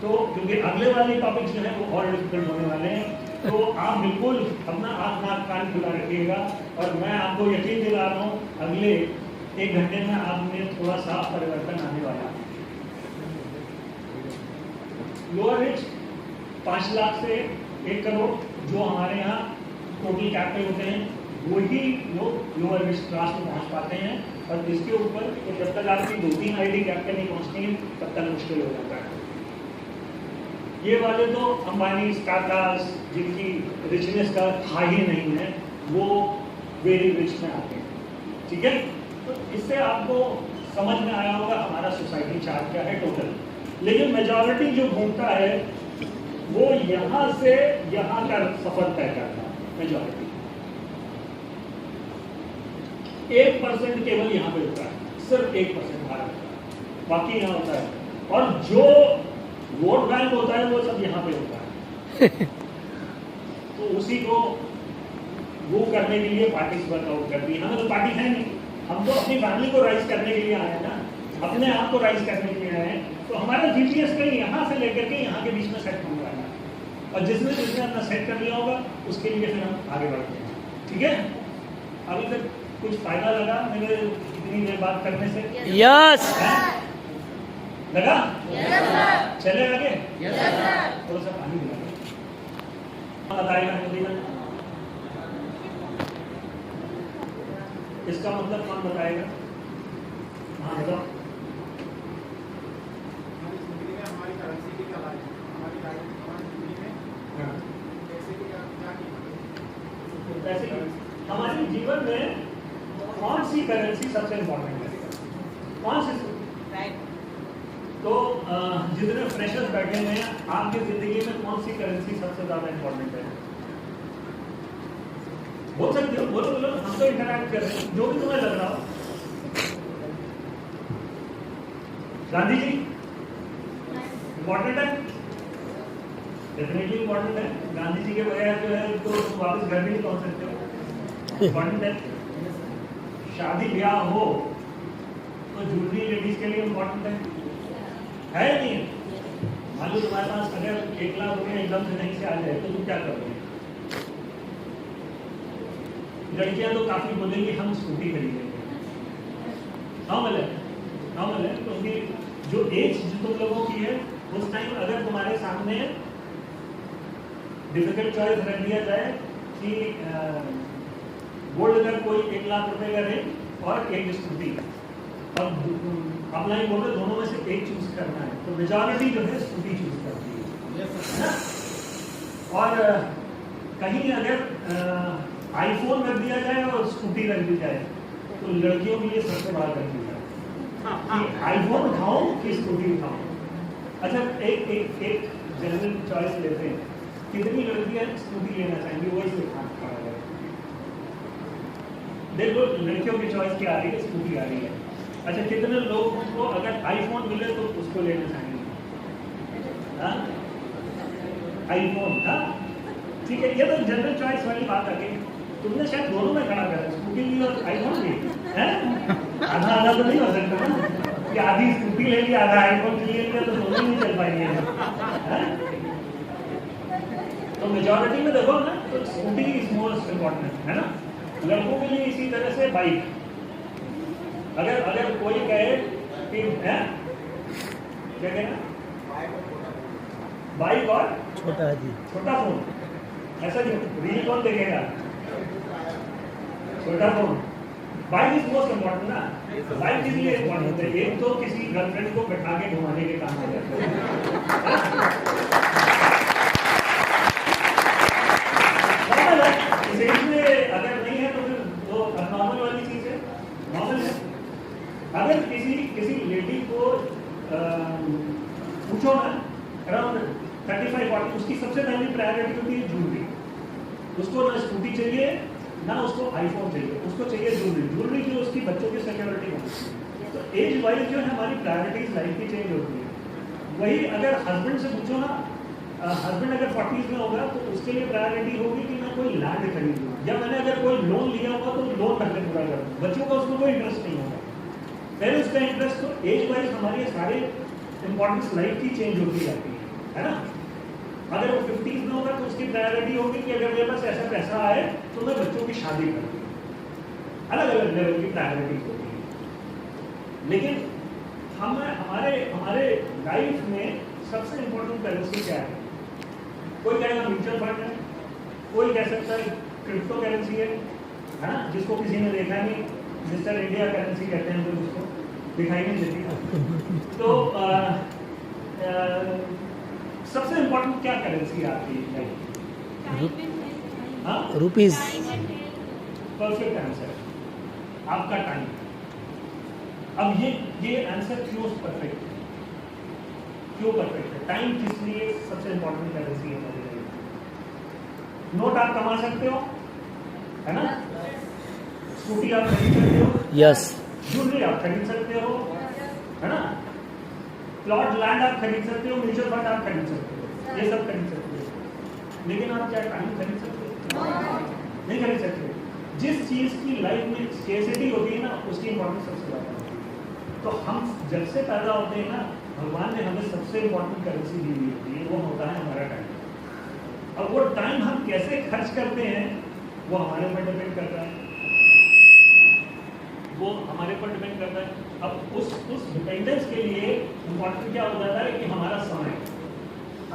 तो क्योंकि अगले वाले टॉपिक्स जो है वो और डिफिकल्ट होने वाले हैं, तो आप बिल्कुल अपना आँख नाक कान खुला रखिएगा, और मैं आपको यकीन दिला रहा हूँ अगले 1 घंटे में आप में थोड़ा सा परिवर्तन आने वाला है। लोअर रिच 5 लाख से 1 करोड़ जो हमारे यहाँ टोटल कैप पे होते हैं, वही लोग लोअर रिच क्लास में पहुँच पाते हैं, और इसके ऊपर तो जब तक आपकी 2-3 आईडी कैप पे नहीं पहुँचती है तब तक मुश्किल हो जाता है। ये वाले तो अंबानी, टाटास, जिनकी रिचनेस का था ही नहीं है, वो वेरी रिच में आते हैं। ठीक है, तो इससे आपको समझ में आया होगा हमारा सोसाइटी चार्ट क्या है टोटल। लेकिन मेजॉरिटी जो घूमता है वो यहाँ से यहाँ का सफर तय करता है। मेजॉरिटी 1% केवल यहाँ पे होता है, सिर्फ 1% भारत का, बाकी यहाँ होता है। और जो वोट बैंक होता है वो सब यहाँ पे होता है। तो उसी को वो करने के लिए पार्टी वर्कआउट करती है। हमें तो पार्टी है नहीं, हम तो अपनी फैमिली को राइज करने के लिए आए हैं ना, अपने आप को राइज करने के लिए आए हैं। तो हमारा जीपीएस कहीं यहाँ से लेकर के यहाँ के बीच में सेट होने वाला है, और जिसने जिसने अपना सेट कर लिया होगा उसके लिए फिर हम आगे बढ़ते हैं। ठीक है, अभी तक कुछ फायदा लगा मेरे इतनी देर बात करने से? यस लगा? चले आगे? थोड़ा सा पानी मिला बताएगा मुझे, इसका मतलब कौन बताएगा? हाँ बताओ। हमारे जीवन में कौन सी करेंसी सबसे इम्पोर्टेंट है? कौन सी? तो जितने फ्रेशर्स बैठे हुए हैं, आपकी जिंदगी में कौन सी करेंसी सबसे ज्यादा इम्पोर्टेंट है? बोल सकते हो, बोलो बोलो, हम तो इंटरैक्ट कर रहे हैं, जो भी तुम्हें लग रहा हो। गांधी जी इम्पोर्टेंट है, डेफिनेटली इम्पोर्टेंट है। गांधी जी के बगैर जो है तो तुम वापस घर भी नहीं पहुंच सकते हो। इम्पोर्टेंट है। शादी ब्याह हो तो ज्वेलरी लेडीज के लिए इम्पोर्टेंट है नहीं? मान लो तुम्हारे पास अगर 1 लाख रुपये एकदम से नहीं से आ जाए तो तुम क्या करोगे? लड़कियां तो काफी बोलेंगी हम स्कूटी खरीदेंगे। नॉर्मल है क्योंकि जो एज जो तुम लोगों की है उस टाइम अगर तुम्हारे सामने डिफिकल्ट चॉइस रख दिया जाए कि गोल्ड अगर कोई 1 लाख रुपए का रेट और एक स्कूटी, और ऑनलाइन बोल रहे दोनों में से एक चूज करना है, तो मेजॉरिटी जो है स्कूटी चूज करती है। और कहीं अगर आईफोन रख दिया जाए और स्कूटी रख दी जाए तो लड़कियों के लिए सबसे बड़ा कंफ्यूजन कि आईफोन उठाऊं कि स्कूटी उठाऊं। अच्छा, एक जनरल चॉइस लेते हैं, कितनी लड़कियां स्कूटी लेना चाहेंगी? वही से देखो लड़कियों की चॉइस क्या आ रही है? स्कूटी आ रही है। अच्छा, कितने लोग को अगर आईफोन मिले तो उसको लेना चाहेंगे? आईफोन, ठीक है, ये तो जनरल चॉइस वाली बात आ गई। तुमने शायद दोनों में खड़ा करा, स्कूटी ली और आईफोन ली, आधा आधा तो नहीं हो सकता ना कि आधी स्कूटी ले ली आधा आईफोन ले लिया, तो दोनों नहीं चल पाएंगे। तो मेजॉरिटी में देखो ना, तो स्कूटी इज मोस्ट इम्पोर्टेंट है ना। लड़कों के लिए इसी तरह से बाइक, अगर कोई कहे कि क्या कहना, बाइक और छोटा फोन, ऐसा क्यों? रील कौन देखेगा? छोटा phone. Bike is most important ना। बाइक किस लिए इम्पोर्टेंट है? एक तो किसी गर्लफ्रेंड को बैठा के घुमाने के काम आ जाता है। अगर नहीं है तो फिर वो नॉर्मल वाली चीज है, नॉर्मल है। अगर किसी लेडी को पूछो ना अराउंड 35-40, उसकी सबसे पहली प्रायोरिटी होती है ज्वेलरी। उसको ना स्कूटी चाहिए ना उसको आईफोन चाहिए, उसको चाहिए ज्वेलरी की उसकी बच्चों की सिक्योरिटी होती है। तो एज वाइज जो है हमारी प्रायोरिटीज लाइफ की चेंज होती है। वही अगर हस्बैंड से पूछो ना, हस्बैंड अगर 40s में होगा तो उसके लिए प्रायोरिटी होगी कि मैं कोई लैंड खरीदूँ, या मैंने अगर कोई लोन लिया होगा तो लोन पहले पूरा कर दूँ। बच्चों का उसमें कोई इंटरेस्ट नहीं होगा, पहले उसका इंटरेस्ट। तो एज वाइज हमारी सारे इंपॉर्टेंस लाइफ की चेंज होती जाती है ना। अगर वो 50s में होगा तो उसकी प्रायोरिटी होगी कि अगर मेरे पास ऐसा पैसा आए तो मैं बच्चों की शादी कर दूँ। अलग अलग लेवल की प्रायोरिटीज होती है। लेकिन हमारे लाइफ में सबसे इम्पोर्टेंट करेंसी क्या है? कोई कहेगा म्यूचुअल फंड है, कोई कह सकता है क्रिप्टो करेंसी है ना, जिसको किसी ने देखा नहीं, मिस्टर इंडिया करेंसी कहते हैं, तो उसको दिखाई नहीं देती। तो सबसे इम्पोर्टेंट क्या करेंसी है आपकी लाइफ? रुपीज। परफेक्ट आंसर, आपका टाइम। अब ये आंसर क्यों परफेक्ट है? क्यों परफेक्ट है? टाइम किस लिए सबसे इम्पोर्टेंट करेंसी है हमारी लाइफ? नोट आप कमा सकते हो, है ना, स्कूटी आप खरीद सकते हो, यस, ज्वेलरी आप खरीद सकते हो, है ना, प्लॉट लैंड आप खरीद सकते हो, म्यूचुअल फंड आप खरीद सकते हो, ये सब खरीद सकते हो, लेकिन आप क्या टाइम खरीद सकते हो? नहीं खरीद सकते। जिस चीज की लाइफ में स्केर्सिटी होती है ना, उसकी इंपॉर्टेंस सबसे ज्यादा होती है। तो हम जब से पैदा होते हैं ना, भगवान ने हमें सबसे इंपॉर्टेंट करेंसी दी हुई होती है, वो होता है हमारा टाइम। अब वो टाइम हम कैसे खर्च करते हैं वो हमारे ऊपर डिपेंड करता है, वो हमारे ऊपर डिपेंड करता है। अब उस डिपेंडेंस के लिए इम्पोर्टेंट क्या हो जाता है कि हमारा समय।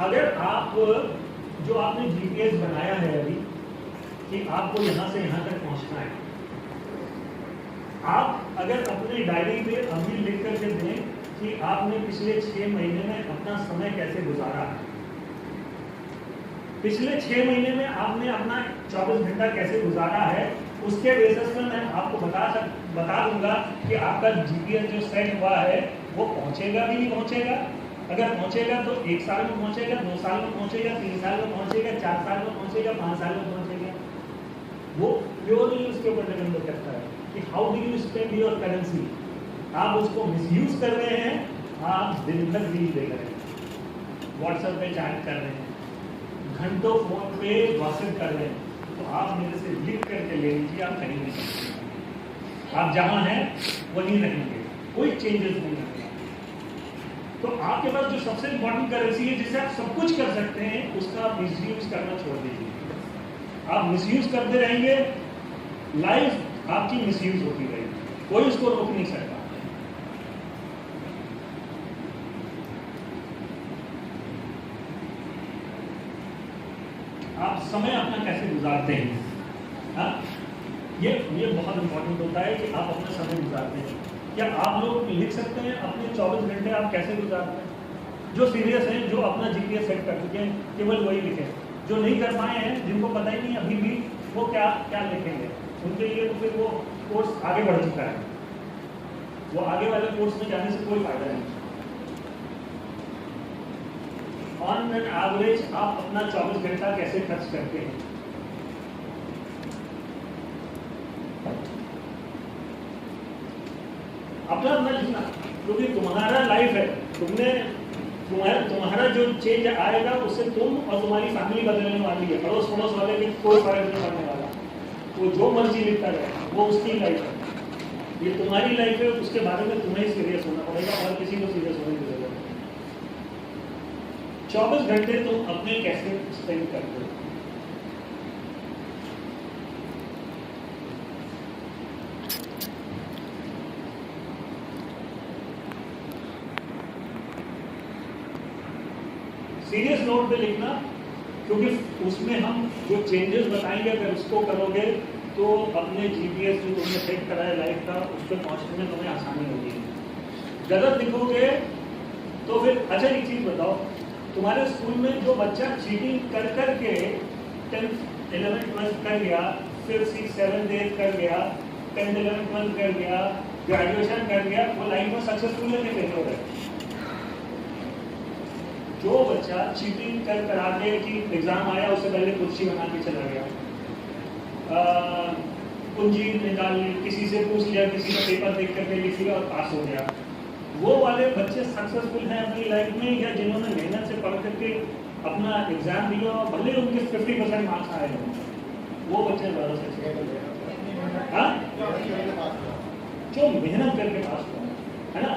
अगर आप जो आपने जीपीएस बनाया है अभी कि आपको यहाँ से यहाँ तक पहुँचना है, आप अगर अपने डायरी पे अभी लिख करके दें कि आपने पिछले 6 महीने में अपना समय कैसे गुजारा है, पिछले 6 महीने में आपने अपना 24 घंटा कैसे गुजारा है, उसके बेसिस में मैं आपको बता दूंगा कि आपका जीपीएस जो सेट हुआ है वो पहुंचेगा भी नहीं पहुंचेगा। अगर पहुंचेगा तो 1 साल में पहुंचेगा, 2 साल में पहुंचेगा, 3 साल में पहुंचेगा, 4 साल में पहुंचेगा, 5 साल में पहुंचेगा। वो प्योरली उसके ऊपर डिपेंड करता है कि how do you spend your currency. आप उसको मिसयूज कर रहे हैं, आप दिन भर रील देख रहे हैं, व्हाट्सएप पे चैट कर रहे हैं, घंटों फोन पे गॉसिप कर रहे हैं, तो आप मेरे से लिख करके ले लीजिए, आप कहीं नहीं सकते। आप जहां हैं वहीं रहेंगे, कोई चेंजेस नहीं आएगा। तो आपके पास जो सबसे इंपॉर्टेंट करेंसी है जिससे आप सब कुछ कर सकते हैं, उसका आप मिसयूज करना छोड़ दीजिए। आप मिसयूज करते रहेंगे, लाइफ आपकी मिसयूज होती रहेगी, कोई उसको रोक नहीं सकता। आप समय अपना कैसे गुजारते हैं, हाँ? ये बहुत इंपॉर्टेंट होता है कि आप अपना समय गुजारते हैं। क्या आप लोग लिख सकते हैं अपने 24 घंटे आप कैसे गुजारते हैं? जो सीरियस हैं, जो अपना जीपीएस सेट कर चुके हैं, केवल वही लिखें। जो नहीं कर पाए हैं, जिनको पता ही नहीं अभी भी वो क्या क्या लिखेंगे, उनके लिए तो फिर वो कोर्स आगे बढ़ चुका है, वो आगे वाले कोर्स में जाने से कोई फायदा नहीं। ऑन एन एवरेज आप अपना 24 घंटा कैसे खर्च करते हैं? अपना लिखना, क्योंकि तुम्हारा लाइफ है, तुम्हारा जो चेंज आएगा उससे तुम और तुम्हारी फैमिली बदलने वाली है। पड़ोस वाले के कोई फर्क नहीं पड़ने वाला, वो जो मर्जी लिखता रहे, वो उसकी लाइफ है, ये तुम्हारी लाइफ है, उसके बारे में तुम्हें ही सीरियस होना पड़ेगा और किसी को सीरियस होने की जरूरत नहीं। 24 घंटे तुम अपने कैसे स्पेंड करते हो? सीरियस नोट पे लिखना, क्योंकि उसमें हम जो चेंजेस बताएंगे अगर उसको करोगे तो अपने जीपीएस जो तुमने सेट करा है लाइफ का, उस पर पहुंचने में तुम्हें आसानी होगी। गलत लिखोगे तो फिर अच्छा एक चीज बताओ, तुम्हारे स्कूल में जो बच्चा चीटिंग कर के 10th 11th 12th कर गया, फिर 6th 7th 8th कर गया, 10th 11th 12th कर गया, ग्रेजुएशन कर गया, वो लाइफ में सक्सेसफुल है कि फेलियर है? जो बच्चा चीटिंग कर आके कि एग्जाम आया उससे पहले कुर्सी बना के चला गया, कुंजी निकाल ली, किसी से पूछ लिया, किसी का पेपर देख करके लिख लिया और पास हो गया, वो वाले बच्चे सक्सेसफुल हैं अपनी लाइफ में, या जिन्होंने मेहनत से पढ़ करके अपना एग्जाम दिया और भले उनके 50% मार्क्स आए हों, वो बच्चे ज़्यादा सक्सेसफुल हैं, जो मेहनत करके पास हुआ है ना।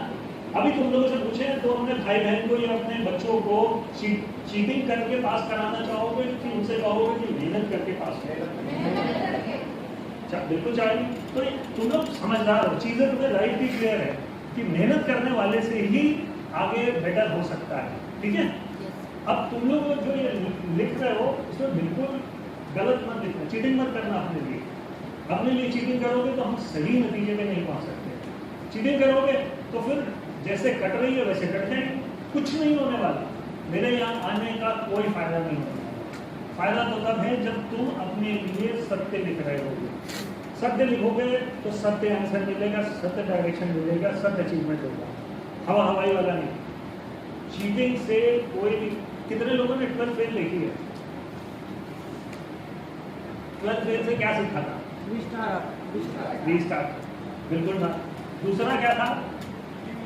अभी तुम लोगों से पूछे तो अपने भाई बहन को या अपने बच्चों को चीटिंग करके पास कराना चाहोगे कि उनसे कहोगे कि मेहनत करके पास करें? बिल्कुल चाहिए। तो तुम लोग समझदार हो, चीजें तुम्हें राइट भी क्लियर है कि मेहनत करने वाले से ही आगे बेटर हो सकता है, ठीक है। अब तुम लोग जो ये लिख रहे हो उसमें बिल्कुल गलत मत लिखना, चीटिंग मत करना अपने लिए। अपने लिए चीटिंग करोगे तो हम सही नतीजे पे नहीं पहुंच सकते। चीटिंग करोगे तो फिर जैसे कट रही है वैसे कट जाएगी, कुछ नहीं होने वाला। मेरे यहाँ आने का कोई फायदा नहीं होगा। फायदा तो तब है जब तुम अपने लिए सत्य लिख रहे होगे। सत्य लिखोगे तो सत्य आंसर मिलेगा, सत्य डायरेक्शन मिलेगा, सत्य अचीवमेंट होगा, हवा हवाई वाला नहीं। चीटिंग से कोई, कितने लोगों ने 12th फेल लिखी है? 12th फेल से क्या सीखा था? रीस्टार्ट, बिल्कुल था। दूसरा क्या था?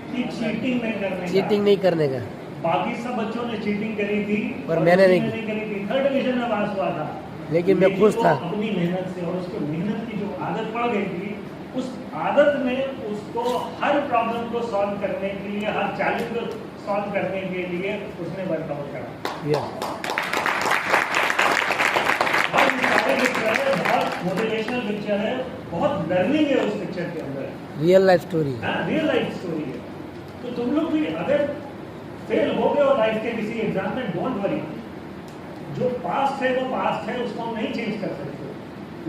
कि चीटिंग नहीं करने चीटिंग नहीं करने का। बाकी सब बच्चों ने चीटिंग करी थी पर मैंने नहीं करी थी। 3rd डिवीजन में पास हुआ था, लेकिन मैं खुश वो था। अपनी मेहनत से और उसको मेहनत की जो आदत पड़ गई थी, उस आदत ने उसको हर प्रॉब्लम को सॉल्व करने के लिए, हर चैलेंज को सॉल्व करने के लिए उसने वर्कआउट करा। यस बहुत मोटिवेशनल पिक्चर है, बहुत लर्निंग है उस पिक्चर के अंदर, real life story. Real life story है। तो तुम लोग भी अगर फेल हो गए हो लाइफ के किसी एग्जाम में, डोंट वरी, जो पास्ट है वो पास्ट है, उसको हम नहीं चेंज कर सकते,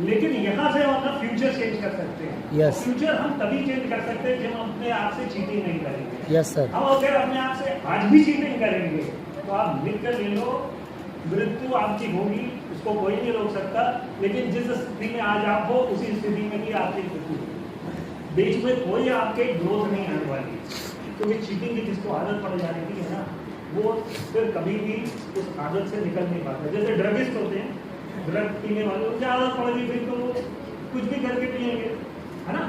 लेकिन यहाँ से हम अपना फ्यूचर चेंज कर सकते हैं। Yes. फ्यूचर हम तभी चेंज कर सकते हैं जब हम अपने आप से चीटिंग नहीं करेंगे। Yes sir. हम अगर अपने आप से आज भी चीटिंग करेंगे तो आप लिख कर ले लो, मृत्यु आपकी होगी, उसको कोई नहीं रोक सकता, लेकिन जिस स्थिति में आज आप हो उसी स्थिति में भी आपकी मृत्यु होगी। बीच में कोई आपके ग्रोथ नहीं आने वाली, क्योंकि चीटिंग की जिसको आदत पड़ जाती है ना, वो फिर कभी भी उस आदत से निकल नहीं पाता। जैसे ड्रगिस्ट होते हैं, ड्रग पीने वाले, उनकी आदत पड़ गई फिर तो वो कुछ भी करके पिएंगे, है ना।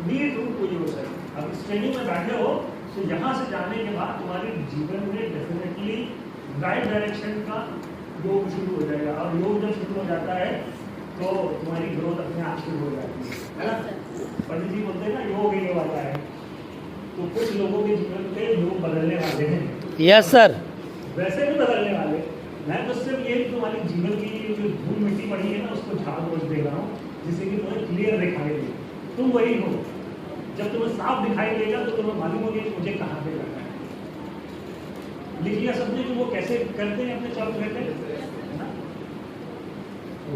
Be true to yourself. अब इस ट्रेनिंग में बैठे हो तो यहाँ से जाने के बाद तुम्हारे जीवन में डेफिनेटली राइट डायरेक्शन का योग शुरू हो जाएगा, और योग जब शुरू हो जाता है तो तुम्हारी ग्रोथ अपने आप शुरू हो जाती है ना। पंडित जी बोलते हैं ना, योग ये वाला है, तो कुछ लोगों के जीवन पे योग बदलने वाले हैं। Yes sir. वैसे नहीं बदलने वाले, मैं तो सिर्फ ये तुम्हारी जीवन की जो धूल मिट्टी पड़ी है ना, उसको झाड़ पोछ दे रहा हूँ, जिससे कि तुम्हें क्लियर दिखाई दे। तुम वही हो, जब तुम्हें साफ दिखाई देगा तो तुम्हें मालूम होगा कि मुझे कहाँ पे करना है। लिख लिया सबने कि वो कैसे करते हैं अपने 24 घंटे, है ना।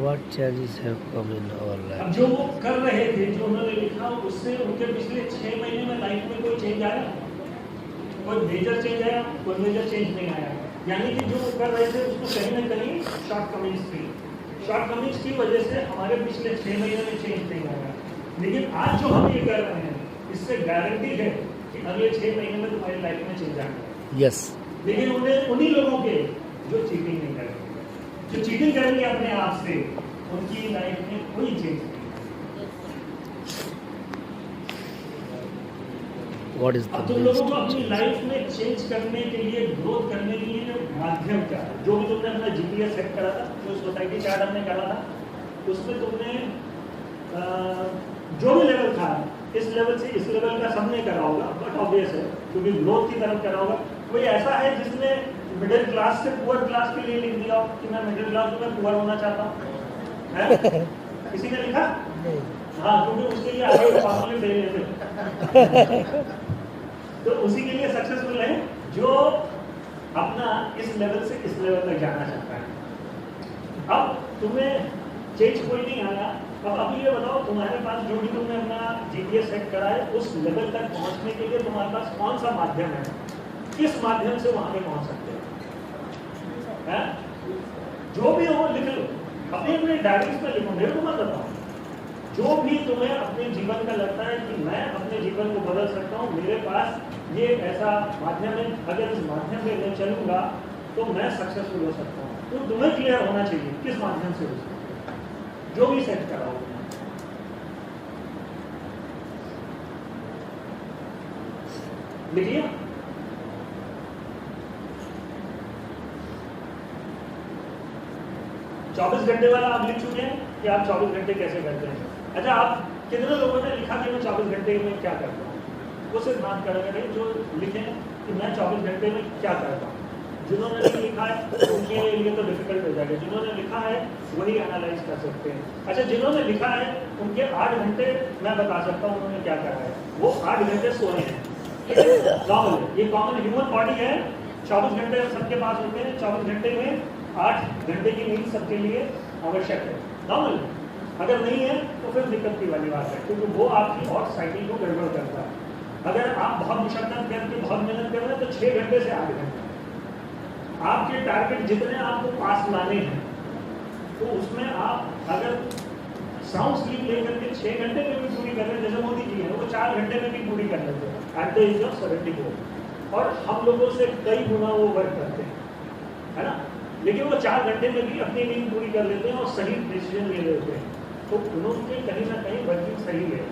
What changes have come in our life? अब जो वो कर रहे थे, जो उन्होंने लिखा, उससे उनके पिछले 6 महीने में लाइफ में कोई चेंज आया, कोई मेजर चेंज आया, कोई मेजर चेंज नहीं आया। यानी कि जो वो कर रहे थे उसमें कहीं ना कहीं शॉर्टकमिंग्स थी। शॉर्टकमिंग्स की वजह से हमारे पिछले 6 महीने में चेंज नहीं आया, लेकिन आज जो हम ये कर रहे हैं, इससे गारंटी है कि अगले 6 महीने में तुम्हारी लाइफ में चेंज आएगा। यस। लेकिन उन्हीं लोगों के जो चीटिंग नहीं करेंगे, जो चीटिंग करेंगे अपने आप से, उनकी लाइफ में कोई चेंज नहीं। What is the अब तुम लोगों को अपनी लाइफ में चेंज करने के लिए, ग्रोथ करने के लिए माध्यम क्या है? जो भी तुमने अपना जीपीएस सेट करा था, जो सोसाइटी चार्ट हमने करा था, उसमें तुमने जो भी लेवल था, इस लेवल से इस लेवल का सबने करा होगा, बट ऑब्वियस है क्योंकि ग्रोथ की तरफ करा होगा। कोई ऐसा है जिसने मिडिल क्लास से पुअर क्लास के लिए लिख दिया हो कि मैं मिडिल क्लास में पुअर होना चाहता हूँ? किसी ने लिखा? हाँ, क्योंकि उसके लिए आगे फॉर्मूले दे रहे थे। तो उसी के लिए सक्सेसफुल है जो अपना इस लेवल से इस लेवल तक जाना चाहता है। अब तुम्हें चेंज कोई नहीं आया। अब अभी ये बताओ, तुम्हारे पास जो भी तुमने अपना जीपीएस सेट करा है, उस लेवल तक पहुंचने के लिए तुम्हारे पास कौन सा माध्यम है? किस माध्यम से वहां पे पहुंच सकते हो? जो भी हो लिख लो, अपने अपने डायरीज में लिखो, मेरे को मत बताओ। जो भी तुम्हें अपने जीवन का लगता है कि मैं अपने जीवन को बदल सकता हूँ, मेरे पास ये ऐसा माध्यम है, अगर इस माध्यम में मैं चलूंगा तो मैं सक्सेसफुल हो सकता हूँ। तो तुम्हें क्लियर होना चाहिए किस माध्यम से हो सकता है, जो भी सेट कराओ। लिखिए, चौबीस घंटे वाला आप लिख चुके हैं कि आप 24 घंटे कैसे करते हैं। अच्छा, आप कितने लोगों ने लिखा कि मैं 24 घंटे में क्या करता हूँ? वो सिर्फ बात करेंगे जो लिखे कि मैं 24 घंटे में क्या करता हूँ। जिन्होंने नहीं लिखा है उनके लिए तो डिफिकल्ट हो जाएगा, जिन्होंने लिखा है वही एनालाइज कर सकते हैं। अच्छा, जिन्होंने लिखा है उनके 8 घंटे मैं बता सकता हूँ उन्होंने क्या करा है। वो 8 घंटे सोए हैं, नॉर्मल है, ये कॉमन ह्यूमन बॉडी है। 24 घंटे सबके पास होते हैं, 24 घंटे में 8 घंटे की नींद सबके लिए आवश्यक है, नॉर्मल है। अगर नहीं है तो फिर दिक्कत की वाली बात है, क्योंकि वो आपकी और साइकिल को गड़बड़ करता है। अगर आप बहुत मुशक्कत करके बहुत मेहनत कर रहे हैं तो 6 घंटे से 8 घंटे आपके टारगेट जितने आपको पास लाने हैं, तो उसमें आप अगर साउंड स्लीप लेकर के 6 घंटे में भी पूरी कर रहे हैं, जैसे मोदी जी है वो 4 घंटे में भी पूरी कर लेते हैं एट द एज ऑफ 74, और हम लोगों से कई गुना वो वर्क करते हैं, है ना। लेकिन वो 4 घंटे में भी अपनी नींद पूरी कर लेते हैं और सही डिसीजन ले लेते हैं। तो उन्होंने कहीं ना कहीं वर्किंग सही है।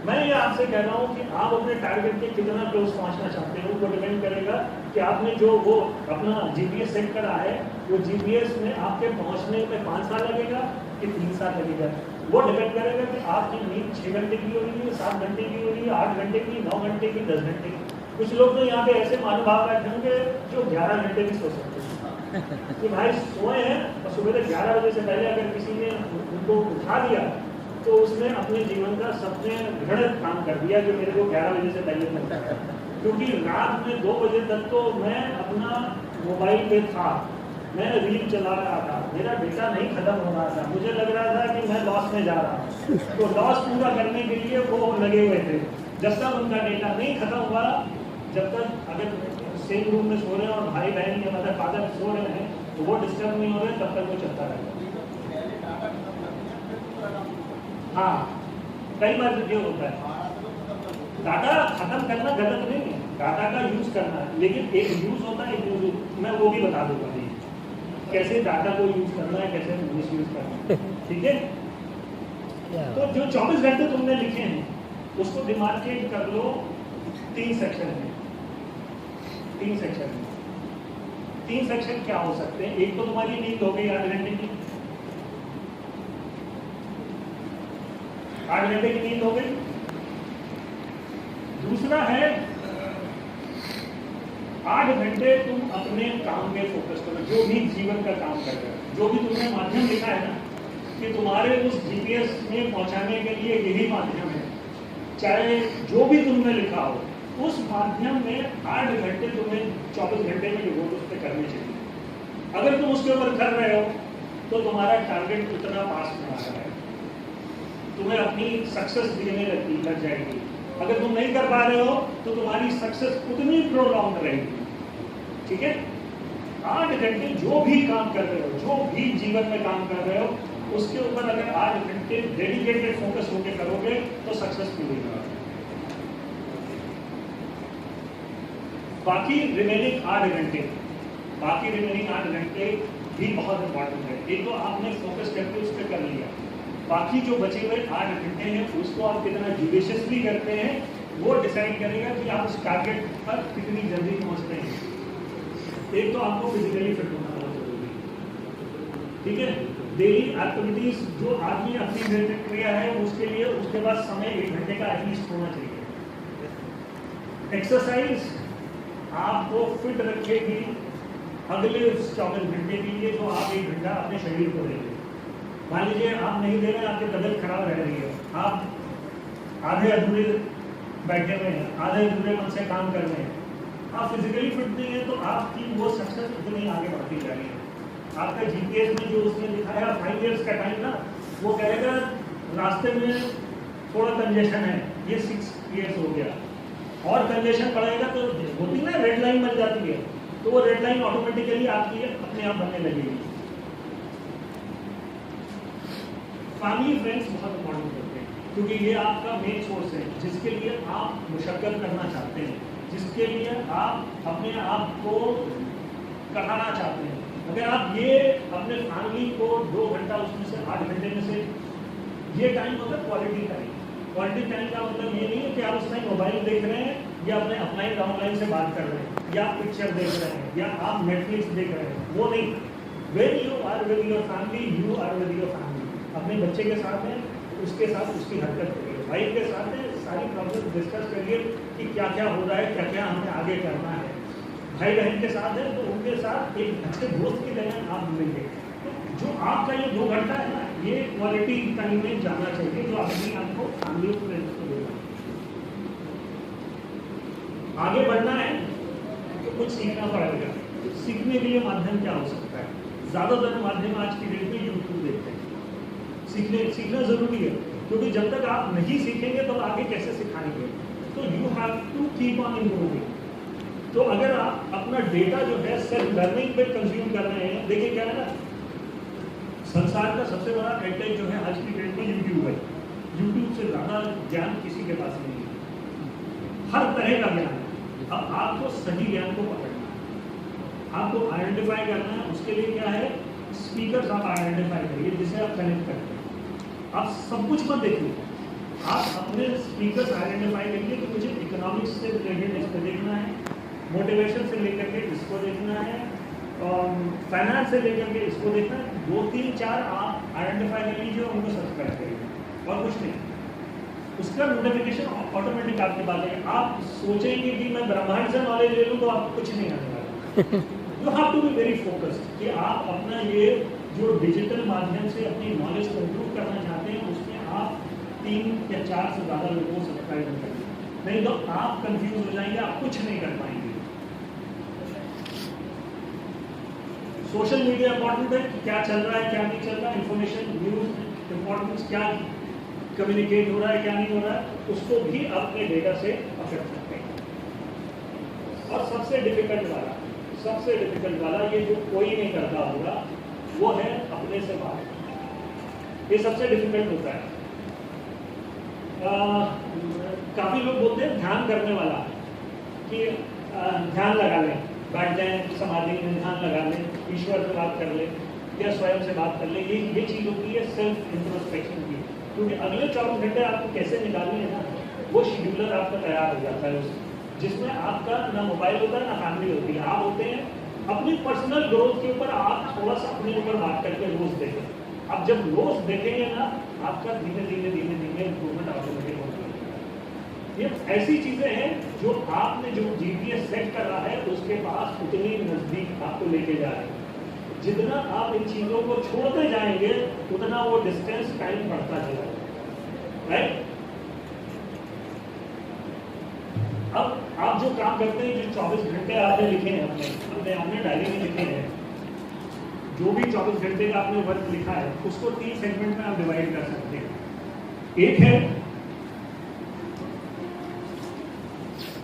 मैं ये आपसे कह रहा हूँ कि आप अपने टारगेट के कितना क्लोज पहुँचना चाहते हो, वो डिपेंड करेगा कि आपने जो वो अपना जीपीएस सेट करा है, वो जीपीएस में आपके पहुँचने में 5 साल लगेगा कि 3 साल लगेगा। वो डिपेंड करेगा कि आपकी नींद 6 घंटे की हो रही है, 7 घंटे की हो रही है, 8 घंटे की, 9 घंटे की, 10 घंटे की। कुछ लोग तो यहाँ पे ऐसे महानुभाव बैठे होंगे जो 11 घंटे भी सो सकते हैं कि भाई सोए हैं और सुबह तक 11 बजे से पहले अगर किसी ने उनको उठा दिया तो उसने अपने जीवन का सबसे घृणित काम कर दिया जो मेरे को 11 बजे से पहले मिलता है। क्योंकि रात में 2 बजे तक तो मैं अपना मोबाइल पे था, मैं रील चला रहा था, मेरा डेटा नहीं खत्म हो रहा था, मुझे लग रहा था कि मैं लॉस में जा रहा हूँ। तो लॉस पूरा करने के लिए वो लगे हुए थे। जब तक उनका डेटा नहीं खत्म हुआ, जब तक अगर सेम रूम में सो रहे हैं और भाई बहन या मदर फादर सो रहे हैं तो वो डिस्टर्ब नहीं हो रहे, तब तक वो चलता रहेगा। हाँ, कई बार ये होता है। डाटा खत्म करना गलत नहीं है, डाटा का यूज करना है, लेकिन एक यूज होता है, एक यूज मैं वो भी बता दूंगा कैसे डाटा को यूज करना है, कैसे मिस यूज करना है। ठीक है, तो जो 24 घंटे तुमने लिखे हैं उसको डिमार्केट कर लो 3 सेक्शन में। 3 सेक्शन में 3 सेक्शन क्या हो सकते हैं? एक तो तुम्हारी नींद हो गई 8 घंटे की, 8 घंटे की नींद हो गई। दूसरा है 8 घंटे तुम अपने काम में फोकस करो, जो भी जीवन का काम कर रहे हो, जो भी तुमने माध्यम लिखा है ना कि तुम्हारे उस जीपीएस में पहुंचाने के लिए यही माध्यम है, चाहे जो भी तुमने लिखा हो उस माध्यम में 8 घंटे तुम्हें 24 घंटे में डिवोट उस पर करने चाहिए। अगर तुम उसके ऊपर कर रहे हो तो तुम्हारा टारगेट उतना पास में आ रहा है, तुम्हें अपनी सक्सेस देने लग जाएगी। अगर तुम नहीं कर पा रहे हो तो तुम्हारी सक्सेस उतनी प्रोलॉन्ग रहेगी। ठीक है, 8 घंटे जो भी काम कर रहे हो, जो भी जीवन में काम कर रहे हो, उसके ऊपर अगर 8 घंटे डेडिकेटेड फोकस होकर करोगे तो सक्सेस मिलेगा। बाकी रिमेनिंग 8 घंटे भी बहुत इंपॉर्टेंट है। एक तो आपने फोकस करके उस पर कर लिया, बाकी जो बचे हुए 8 घंटे हैं उसको आप कितना जुडिशियसली करते हैं वो डिसाइड करेगा कि आप उस टारगेट पर कितनी जल्दी पहुंचते हैं। एक तो आपको फिजिकली फिट होना बहुत जरूरी है। ठीक है, डेली एक्टिविटीज जो आदमी अपनी निर्धारित क्रिया है उसके लिए उसके पास समय 1 घंटे का एटलीस्ट होना चाहिए। एक्सरसाइज आपको फिट रखेगी अगले 24 घंटे के लिए, जो आप 1 घंटा अपने शरीर को देंगे। मान लीजिए आप नहीं दे रहे, आपकी तबीयत खराब रह रही है, आप आधे अधूरे बैठे हुए हैं, आधे अधूरे मन से काम कर रहे हैं, आप फिजिकली फिट नहीं है तो आपकी वो सक्सेस उतनी आगे बढ़ती जा रही है। आपका जीपीएस में जो उसने दिखाया 5 इयर्स का टाइम ना, वो कहेगा रास्ते में थोड़ा कंजेशन है, ये 6 इयर्स हो गया, और कंजेशन बढ़ेगा तो होती ना रेड लाइन बन जाती है, तो वो रेड लाइन ऑटोमेटिकली आपकी अपने आप बनने लगेगी। फैमिली फ्रेंड्स बहुत इंपॉर्टेंट होते हैं, क्योंकि ये आपका मेन सोर्स है जिसके लिए आप मुशक्कत करना चाहते हैं, जिसके लिए आप अपने आप को कढ़ाना चाहते हैं। अगर आप ये अपने फैमिली को 2 घंटा उसमें से 8 घंटे में से ये टाइम होता है क्वालिटी टाइम। क्वालिटी टाइम का मतलब ये नहीं है कि आप उस टाइम मोबाइल देख रहे हैं या अपने अपलाइन डाउनलाइन से बात कर रहे हैं या पिक्चर देख रहे हैं या आप नेटफ्लिक्स देख रहे हैं, वो नहीं। When you are with your family, you are with your family. अपने बच्चे के साथ है, उसके साथ उसकी हरकत करिए, भाई के साथ है, सारी प्रॉब्लम डिस्कस करिए कि क्या क्या हो रहा है, क्या क्या हमें आगे करना है। भाई बहन के साथ है तो उनके साथ एक अच्छे दोस्त की तरह आप मिलेंगे। तो जो आपका ये 2 घंटा है ना, ये क्वालिटी टाइम में जाना चाहिए, जो अपने आपको फैमिली फ्रेंड्स को देना। आगे बढ़ना है तो कुछ सीखना पड़ेगा। सीखने के लिए माध्यम क्या हो सकता है? ज़्यादातर माध्यम आज की डेट में यूट्यूब देखते हैं। सीखना जरूरी है, क्योंकि जब तक आप नहीं सीखेंगे तो आगे कैसे सिखाएंगे। तो you have to keep on improving. तो अगर आप अपना डेटा जो है सेल्फ लर्निंग पे कंज्यूम कर रहे हैं, देखिए क्या है ना, संसार का सबसे बड़ा एडटेक जो है आज की डेट में यूट्यूब है। यूट्यूब से ज़्यादा ज्ञान किसी के पास नहीं है, हर तरह का ज्ञान है। अब आपको सही ज्ञान को पकड़ना है, आपको आइडेंटिफाई करना है। उसके लिए क्या है, स्पीकर्स आप आइडेंटिफाई करिए जिसे आप कनेक्ट करते हैं। आप सब कुछ मत देखिए, आप अपने स्पीकर्स आइडेंटिफाई करिए कि मुझे इकोनॉमिक्स से रिलेटेड इसको देखना है, मोटिवेशन से लेकर के इसको देखना है, और फाइनेंस से लेकर के इसको देखना है। 2 3 4 आप आइडेंटिफाई कर लीजिए और उनको सब्सक्राइब करिए और कुछ नहीं। उसका नोटिफिकेशन ऑटोमेटिक आपके पास है। आप सोचेंगे कि मैं ब्रह्मांड से नॉलेज ले लूँ तो आपको कुछ नहीं आने वाला। You have to be very focused कि आप अपना ये जो डिजिटल माध्यम से अपनी नॉलेज को इम्प्रूव करना चाहते हैं उसमें आप 3 या 4 से ज़्यादा लोगों को सब्सक्राइब नहीं करेंगे, नहीं तो आप कंफ्यूज हो जाएंगे, आप कुछ नहीं कर पाएंगे। सोशल मीडिया इंपॉर्टेंट है कि क्या चल रहा है क्या नहीं चल रहा है, इंफॉर्मेशन न्यूज इंपॉर्टेंस क्या कम्युनिकेट हो रहा है क्या नहीं हो रहा है, उसको भी अपने डेटा से अफेक्ट करते हैं। और सबसे डिफिकल्ट वाला ये जो कोई नहीं करता होगा वो है अपने से बात। ये सबसे डिफिकल्ट होता है। काफी लोग बोलते हैं ध्यान करने वाला कि ध्यान लगा लें, बैठ जाएं समाधि में ध्यान लगा लें, ईश्वर से बात कर लें या स्वयं से बात कर लें। ये चीज होती है सेल्फ इंट्रोस्पेक्शन की, क्योंकि अगले 24 घंटे आपको कैसे निकालनी है ना, वो शेड्यूलर आपका तैयार हो जाता है जिसमें आपका ना मोबाइल होता है ना फैमिली होती है। आप होते हैं अपनी पर्सनल ग्रोथ के ऊपर, आप थोड़ा सा अपने ऊपर बात करके रोज देखें। आप जब रोज देखेंगे ना आपका धीरे धीरे इम्प्रूवमेंट ऑटोमेटिक हो जाएगा। ये ऐसी चीजें हैं जो आपने जो जीपीएस सेट कर रहा है उसके पास उतनी नजदीक आपको लेके जा रहे हैं। जितना आप इन चीजों को छोड़ते जाएंगे उतना वो डिस्टेंस टाइम बढ़ता चला जाएगा, राइट। अब आप जो काम करते हैं, जो 24 घंटे आपने लिखे हैं अपने डायरी में लिखे हैं, जो भी 24 घंटे का आपने वर्क लिखा है उसको 3 सेगमेंट में आप डिवाइड कर सकते हैं। एक है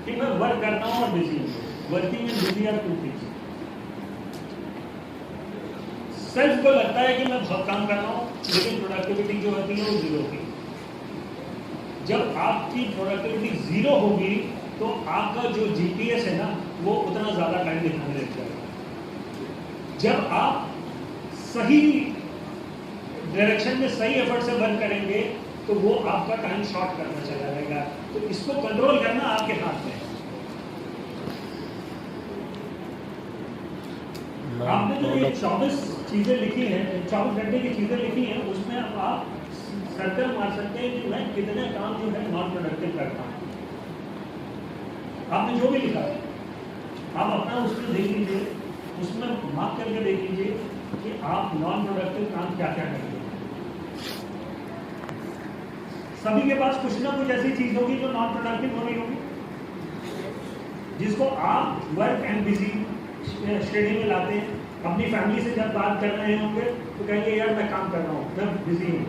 कि मैं वर्क करता हूं और बिजी हूं। Working and busy are 2 things. Self को लगता है कि मैं बहुत काम कर रहा हूं लेकिन प्रोडक्टिविटी जो होती है वो 0 होगी। जब आपकी प्रोडक्टिविटी 0 होगी तो आपका जो जीपीएस है ना वो उतना ज्यादा टाइम दिखाने लग जाएगा। जब आप सही डायरेक्शन में सही एफर्ट से वर्क करेंगे तो वो आपका टाइम शॉर्ट करना चला जाएगा। तो इसको कंट्रोल करना आपके हाथ में है। आपने जो ये 24 चीजें लिखी हैं, 24 घंटे की चीजें लिखी हैं, उसमें आप सर्कल मार सकते हैं कि मैं कितने काम जो है नॉन प्रोडक्टिव करता हूं। आपने जो भी लिखा है आप अपना उसमें देख लीजिए, उसमें मार्क करके देख लीजिए कि आप नॉन प्रोडक्टिव काम क्या क्या करेंगे। सभी के पास कुछ ना कुछ ऐसी चीज होगी जो नॉन प्रोडक्टिव होनी होगी, जिसको आप वर्क एंड बिजी श्रेणी में लाते हैं। अपनी फैमिली से जब बात कर रहे होंगे तो कहेंगे यार मैं काम कर रहा हूँ, मैं बिजी हूँ।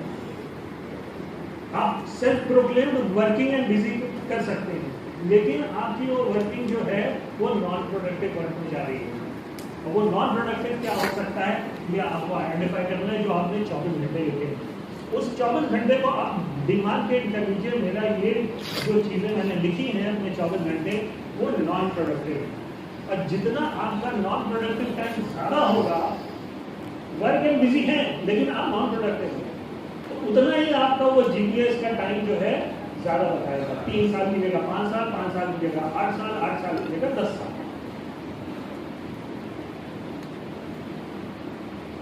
आप self proclaimed working and busy कर सकते हैं, लेकिन आपकी वो वर्किंग जो है वो नॉन प्रोडक्टिव वर्क में जा रही है। और वो नॉन प्रोडक्टिव क्या हो सकता है ये आपको आइडेंटिफाई करना है, जो आपने 24 घंटे लिखे। उस 24 घंटे को आप डिमार्केट कर लीजिए, मेरा ये जो चीज़ें मैंने लिखी हैं अपने 24 घंटे वो नॉन प्रोडक्टिव है। और जितना आपका नॉन प्रोडक्टिव टाइम ज़्यादा होगा, वर्क एंड बिजी है लेकिन आप नॉन प्रोडक्टिव हैं, तो उतना ही आपका वो जीपीएस का टाइम जो है ज़्यादा बताएगा। 3 साल की जगह 5 साल, 5 साल की जगह 8 साल, 8 साल की जगह 10 साल।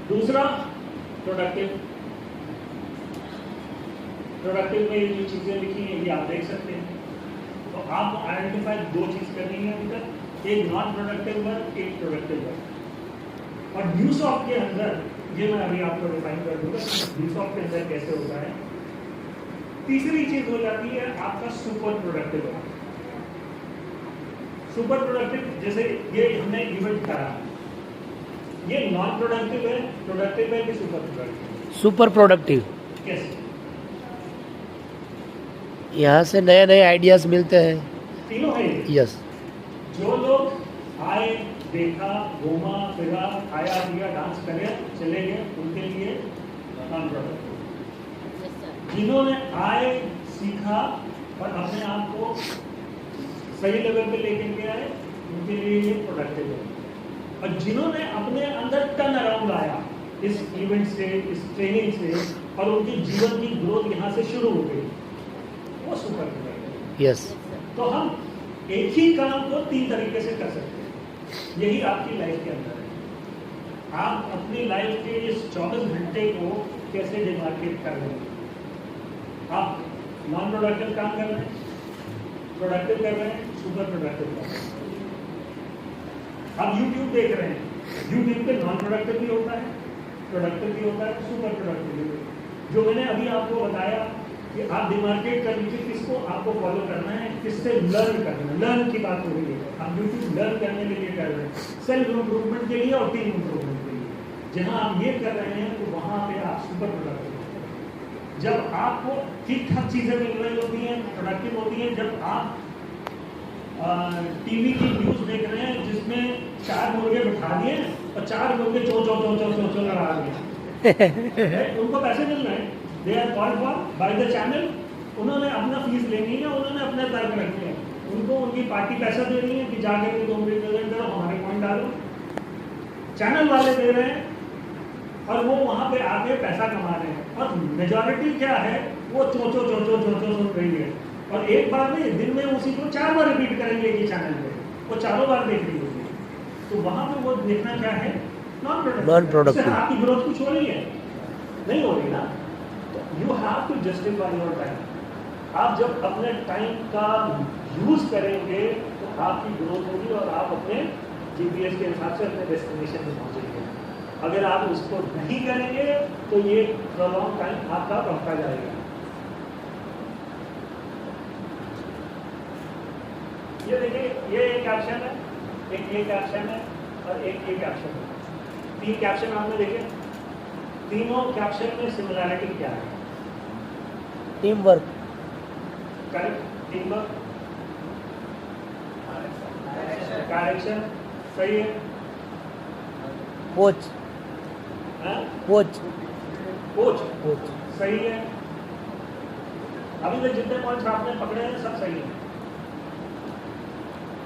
दूसरा प्रोडक्टिव में ये जो चीज़ें लिखी हैं ये आप देख सकते हैं। तो आपको आइडेंटिफाई 2 चीज़ करनी है अभी तक, एक नॉन प्रोडक्टिव वर्क, एक प्रोडक्टिव वर्क। और न्यूसॉफ्ट के अंदर ये मैं अभी आपको डिफाइन कर दूंगा न्यूसॉफ्ट के अंदर कैसे होता है। तीसरी चीज हो जाती है आपका super productive work. Super productive जैसे ये हमने इवेंट करा, ये नॉन प्रोडक्टिव है, प्रोडक्टिव है कि सुपर प्रोडक्टिव? Super productive. कैसे? यहाँ से नए नए आइडियाज मिलते हैं। तीनों है। यस। जो लोग आए, देखा, घूमा फिरा, खाया पिया, डांस करे, चले गए, उनके लिए नॉन प्रोडक्टिव। जिन्होंने आए, सीखा और अपने आप को सही लेवल पे लेके गया है, उनके लिए ये प्रोडक्टिव है। और जिन्होंने अपने अंदर टर्न अराउंड लाया इस इवेंट से, इस ट्रेनिंग से, और उनके जीवन की ग्रोथ यहाँ से शुरू हो गई, वो सुपर हीरो। यस। तो हम एक ही काम को 3 तरीके से कर सकते हैं। यही आपकी लाइफ के अंदर है। आप अपनी लाइफ के इस 24 घंटे को कैसे डिमार्केट कर रहे हैं। आप नॉन प्रोडक्टिव काम कर रहे हैं, प्रोडक्टिव कर रहे हैं, सुपर प्रोडक्टिव कर रहे हैं। आप YouTube देख रहे हैं, YouTube पे नॉन प्रोडक्टिव भी होता है, प्रोडक्टिव भी होता है, सुपर प्रोडक्टिव भी होता है। जो मैंने अभी आपको बताया कि आप डिमार्केट कर लीजिए किसको आपको फॉलो करना है, किससे लर्न करना है। लर्न की बात हो रही है, आप YouTube लर्न करने के लिए कर रहे हैं, सेल्फ इम्प्रूवमेंट के लिए और टीम इम्प्रूवमेंट के लिए। जहाँ आप ये कर रहे हैं तो वहाँ पे आप सुपर प्रोडक्टिव होते हैं। जब आपको ठीक ठाक चीज़ें मिल रही होती हैं, प्रोडक्टिव होती हैं। जब आप टीवी की न्यूज़ देख रहे हैं जिसमें 4 मुर्गे बिठा दिए और 4 मुर्गे चो चो चो चो चो चो लगा दिए, उनको पैसे मिल रहे हैं, they are called for by the channel. उन्होंने अपना फीस लेनी है, उन्होंने अपने तर्क रखने हैं, उनको उनकी पार्टी पैसा दे रही है कि जाके भी 2 मिनट प्रेजेंट करो, हमारे पॉइंट डालो। चैनल वाले दे रहे हैं और वो वहाँ पे आके पैसा कमा रहे हैं। और मेजॉरिटी क्या है, वो चो चो चो चो चो चो सुन रही है। और एक बार नहीं, दिन में उसी को 4 बार रिपीट करेंगे कि चैनल पे, वो चारों बार देख रही होगी। तो वहाँ पे वो देखना क्या है, नॉन प्रोडक्टिव। आपकी ग्रोथ कुछ हो रही है, नहीं हो रही ना। तो you have to justify your time. आप जब अपने टाइम का यूज करेंगे तो आपकी ग्रोथ होगी और आप अपने GPS के हिसाब से अपने डेस्टिनेशन में पहुँचेंगे। अगर आप उसको नहीं करेंगे तो ये प्रोलॉन्ग टाइम आपका बढ़ता जाएगा। ये देखिए, ये एक कैप्शन है, एक ये कैप्शन है और एक ये कैप्शन है। 3 कैप्शन आपने देखे। तीनों कैप्शन में सिमिलैरिटी क्या है? Team work. Correct, team work, direction, सही है। कोच। कोच। कोच, कोच सही है। अभी तक जितने पॉइंट्स आपने पकड़े हैं सब सही है।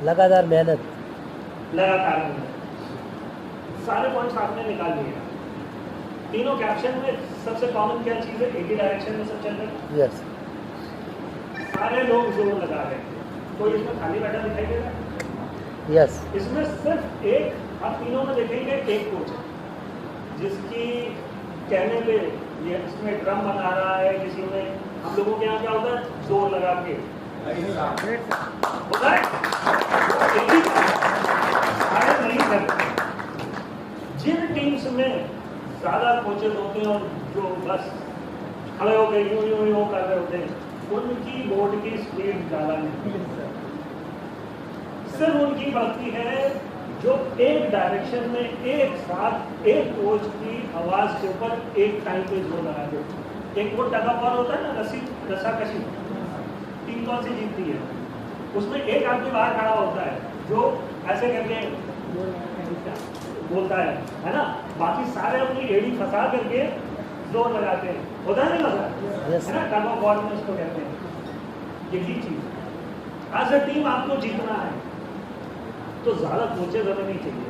लगातार मेहनत। लगातार मेहनत, सारे पॉइंट्स आपने निकाल लिए। तीनों कैप्शन में सबसे कॉमन क्या चीज़ है, एक ही डायरेक्शन में सब चल रहे हैं। यस। सारे लोग जोर लगा रहे हैं, कोई इसमें खाली बैठा दिखाई दे रहा है? यस। इसमें सिर्फ एक, आप तीनों में देखेंगे एक कोच है जिसकी कहने पे ये इसमें ड्रम बना रहा है, किसी में हम लोगों के यहाँ क्या होता है, जोर लगा के होता है। सारे नहीं करते। जिन टीम्स में ज़्यादा कोचेज होते हैं और जो बस खड़े होकर यूं यूं यूं कर रहे होते हैं, उनकी बोर्ड की स्पीड ज़्यादा नहीं, सिर्फ उनकी बढ़ती है जो एक डायरेक्शन में एक साथ एक कोच की आवाज़ के ऊपर एक टाइम पे जोर लगा दो। एक वो टग ऑफ वॉर होता है ना, रस्साकशी, टीम कौन सी जीतती है, उसमें एक आदमी बाहर खड़ा होता है जो ऐसे करके बोलता है ना, बाकी सारे अपनी एड़ी फंसा करके जोर लगाते हैं, होता है ना है ना, टग ऑफ वॉर में उसको कहते हैं। यही चीज़ एज अ टीम आपको जीतना है तो ज़्यादा कोचेज हमें नहीं चाहिए,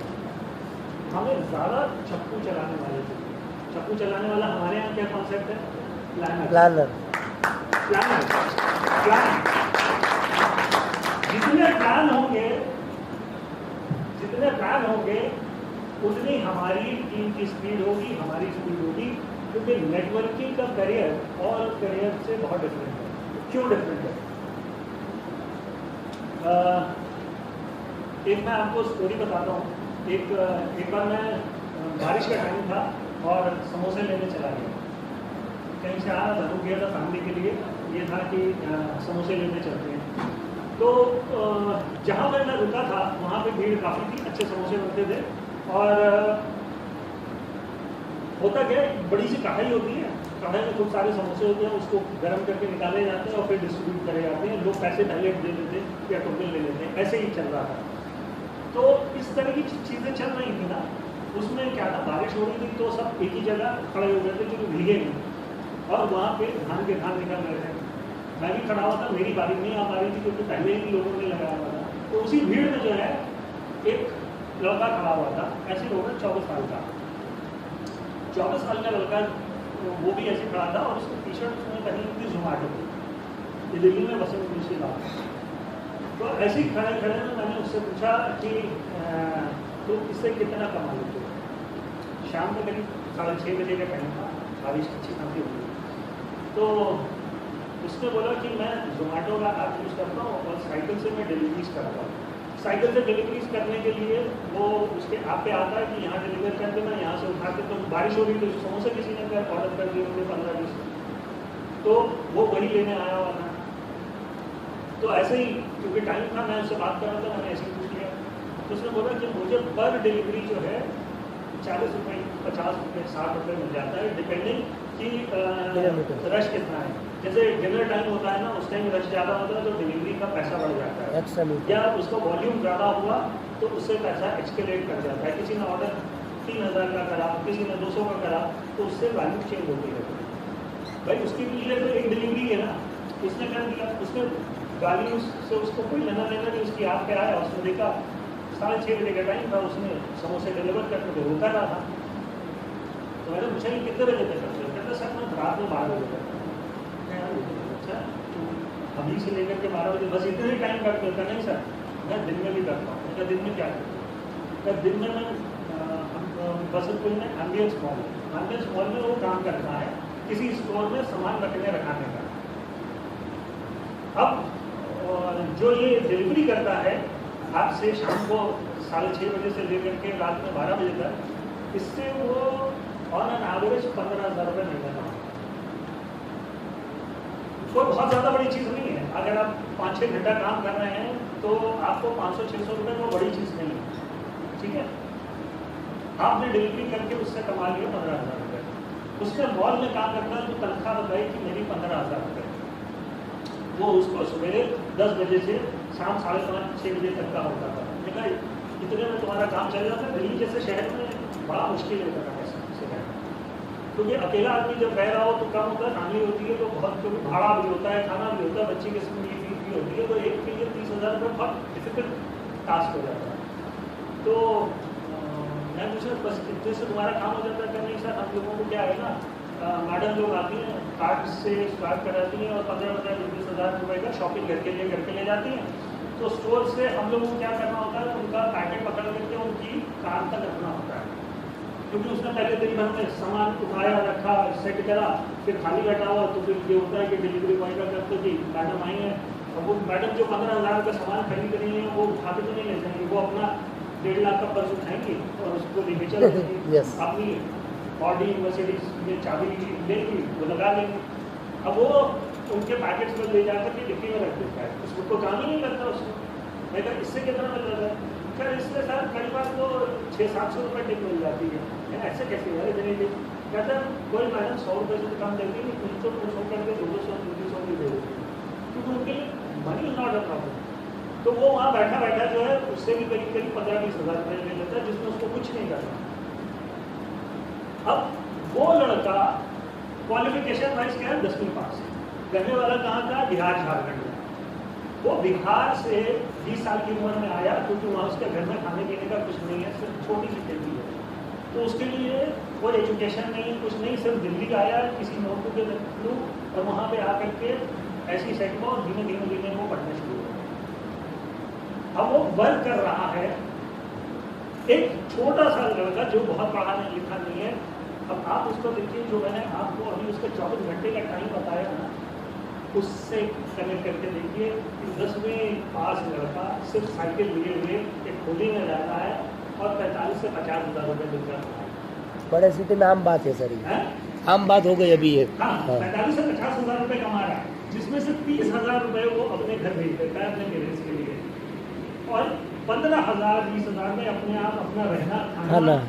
हमें ज़्यादा चप्पू चलाने वाले चाहिए। चप्पू चलाने वाला हमारे यहाँ क्या कॉन्सेप्ट है, प्लानर। जितने प्लान होंगे उतनी हमारी टीम की स्पीड होगी, हमारी स्पीड होगी, क्योंकि नेटवर्किंग का करियर और करियर से बहुत डिफरेंट है। क्यों डिफरेंट है? एक मैं आपको स्टोरी बताता हूँ। एक बार मैं बारिश का टाइम था और समोसे लेने चला गया, कहीं से आ रहा था, रुक गया था फैमिली के लिए, ये था कि समोसे लेने चलते हैं। तो जहाँ पर मैं रुका था वहाँ पे भीड़ काफ़ी थी, अच्छे समोसे बनते थे। और होता क्या है, बड़ी सी कढ़ाई होती है, कढ़ाई में खूब सारे समोसे होते हैं, उसको गर्म करके निकाले जाते हैं और फिर डिस्ट्रीब्यूट करे जाते हैं। लोग पैसे पहले दे देते या टोकन ले लेते हैं, ऐसे ही चल रहा था। तो इस तरह की चीज़ें चल रही थी ना, उसमें क्या था, बारिश हो रही थी तो सब एक ही जगह खड़े हो गए थे जो भीगे नहीं, और वहाँ पे धान के धान निकल रहे थे। मैं भी खड़ा हुआ था, मेरी बारी नहीं आ पा रही थी क्योंकि पहले ही लोगों ने लगाया हुआ था। तो उसी भीड़ में जो है एक लड़का खड़ा हुआ था, ऐसे होगा 24 साल का, 24 साल का लड़का, वो भी ऐसे खड़ा था और उसकी टी शर्ट उसने पहनी थी जोमेटो की। ये दिल्ली में वसंत कृषि लाभ। तो ऐसे ही खड़े खड़े में मैंने उससे पूछा कि तो इससे कितना कमा लेते हो? शाम को करीब 6:30 बजे का टाइम था, बारिश अच्छी खासी हो गई। तो उसने बोला कि मैं जोमेटो का ऐप यूज़ करता हूँ और साइकिल से मैं डिलीवरीज करता हूँ। साइकिल से डिलीवरीज करने के लिए वो उसके ऐप पे आता है कि यहाँ डिलीवर कर देना, यहाँ से उठा के, तो बारिश हो रही तो समोसे किसी ने ऑर्डर कर दिए होंगे 15-20, तो वो वही लेने आया हुआ था। तो ऐसे ही क्योंकि टाइम था, मैं उससे बात कर रहा था, मैंने ऐसे ही पूछ लिया। तो उसने बोला कि मुझे पर डिलीवरी जो है 40 रुपये, 50 रुपये, 60 रुपये मिल जाता है, डिपेंडिंग कि रश कितना है। जैसे डिनर टाइम होता है ना, उस टाइम रश ज़्यादा होता है तो डिलीवरी का पैसा बढ़ जाता है, एक्स्ट्रा या उसका वॉल्यूम ज़्यादा हुआ तो उससे पैसा एक्सकेलेट कर जाता है। किसी ने ऑर्डर 3000 का करा, किसी ने 200 का करा, तो उससे वैल्यू चेंज होती है। भाई उसके लिए तो एक डिलीवरी है ना, उसने कर दिया, उसने वैल्यू से उसको कोई लेना देना नहीं। उसकी आप पे आया, उसने देखा 6:30 बजे का टाइम था, उसने समोसे डिलीवर करके तो होता रहा था। तो मैंने पूछा कि कितने बजे तक करते हो? कहते सर मैं रात में 12 बजे तक। अच्छा, अभी से लेकर के 12 बजे बस इतने ही टाइम करते हो? नहीं सर, मैं दिन में भी करता हूँ। क्या दिन में क्या करते हो? क्या दिन में मैं बसंतपुर में एम्बियंस मॉल में वो काम करता है, किसी स्टोर में सामान रखाने का। अब जो ये डिलीवरी करता है आपसे शाम को 6:30 बजे से लेकर के रात में 12 बजे तक, इससे वो ऑन एन एवरेज 15,000 रुपये महीने का। कोई बहुत ज़्यादा बड़ी चीज़ नहीं है। अगर आप 5-6 घंटा काम कर रहे हैं तो आपको 500-600 रुपये वो बड़ी चीज़ नहीं है, ठीक है। आपने डिलीवरी करके उससे कमा लिया 15,000 रुपये। उसके मॉल में काम करता है तो तनख्वाह बताई कि मेरी 15,000 रुपये। वो उसको सवेरे 10 बजे से शाम 5:30-6 बजे तक का होता था। मैंने कहा इतने में तुम्हारा काम चल जाता है? दिल्ली जैसे शहर में बड़ा मुश्किल होता था ऐसा शहर, क्योंकि अकेला आदमी जब रह रहा हो तो कम होता है, फैमिली होती है तो बहुत, क्योंकि भाड़ा भी होता है, खाना भी होता है, बच्चे की स्कूल की फीस भी होती है, तो एक के लिए 30,000 रुपये बहुत डिफिकल्ट टास्क हो जाता है। तो मैं पूछा बस इतने से तुम्हारा काम हो जाता है? क्या नहीं सर, हम लोगों को क्या है ना, मैडम लोग आती हैं, कार्ड से स्टार्ट कराती हैं और 15,000-20,000 रुपये का शॉपिंग करके ले जाती हैं। तो स्टोर से हम लोगों को क्या करना होता है, उनका पैकेट पकड़ करके उनकी कार तक रखना होता है, क्योंकि उसने पहले दिन भर में सामान उठाया, रखा, सेट करा, फिर खाली बैठा हुआ, तो फिर ये होता है कि डिलीवरी बॉय का करते कि मैडम आई हैं, अब वो मैडम जो 15,000 का सामान खरीद रही हैं वो उठा के तो नहीं ले जाएंगे, वो अपना 1.5 लाख का पर्स उठाएंगे और उसको लेके चल Yes. अपनी ऑडी मर्सिडीज में चाबी लेंगी, वो लगा लेंगे। अब वो उनके पैकेट्स में ले जाकर के डिक्की में रख देता है, उसको कोई काम ही नहीं करता उसको। मैं कहा इससे कितना मिल रहा है? क्या इससे सर कई बार तो 600-700 रुपये टिप मिल जाती है। ऐसे कैसे है? कहते हैं कोई मैडम 100 रुपये से कम देती नहीं, कुछ तो कुछ होकर के 200-300 भी दे देती है, क्योंकि उनके मनी नॉट अ प्रॉब्लम। तो वो वहाँ बैठा जो है उससे भी करीब 15-20 हज़ार रुपये ले लेता है, जिसमें उसको कुछ नहीं करना। अब वो लड़का क्वालिफिकेशन वाइज क्या है, 10वीं पास है। रहने वाला कहाँ का? बिहार, झारखंड का। वो बिहार से 20 साल की उम्र में आया, क्योंकि वहाँ उसके घर में खाने पीने का कुछ नहीं है, सिर्फ छोटी सी खेती है। तो उसके लिए कोई एजुकेशन नहीं, कुछ नहीं, सिर्फ दिल्ली आया किसी नौकरी के थ्रू, और वहाँ पे आकर के ऐसी सेट में और धीमे वो पढ़ना शुरू हुआ। अब वो वर्क कर रहा है, एक छोटा सा लड़का जो बहुत पढ़ा लिखा नहीं है। अब आप उसको देखिए, जो मैंने आपको अभी उसका 24 घंटे का टाइम बताया ना, उससे कनेक्ट करके देखिए कि 10वीं पास लड़का सिर्फ साइकिल लिए हुए एक होली में रहता है और 45 से 50 हज़ार रुपये दिन का कमाता है। बड़े सिटी में आम बात है सर, ये आम बात हो गई अभी ये। हाँ, 45 से 50 हज़ार रुपये कमा रहा है, जिसमें से 30,000 रुपये वो अपने घर भेज देता है अपने पेरेंट्स के लिए, और 15,000-20,000 में अपने आप अपना रहना खाना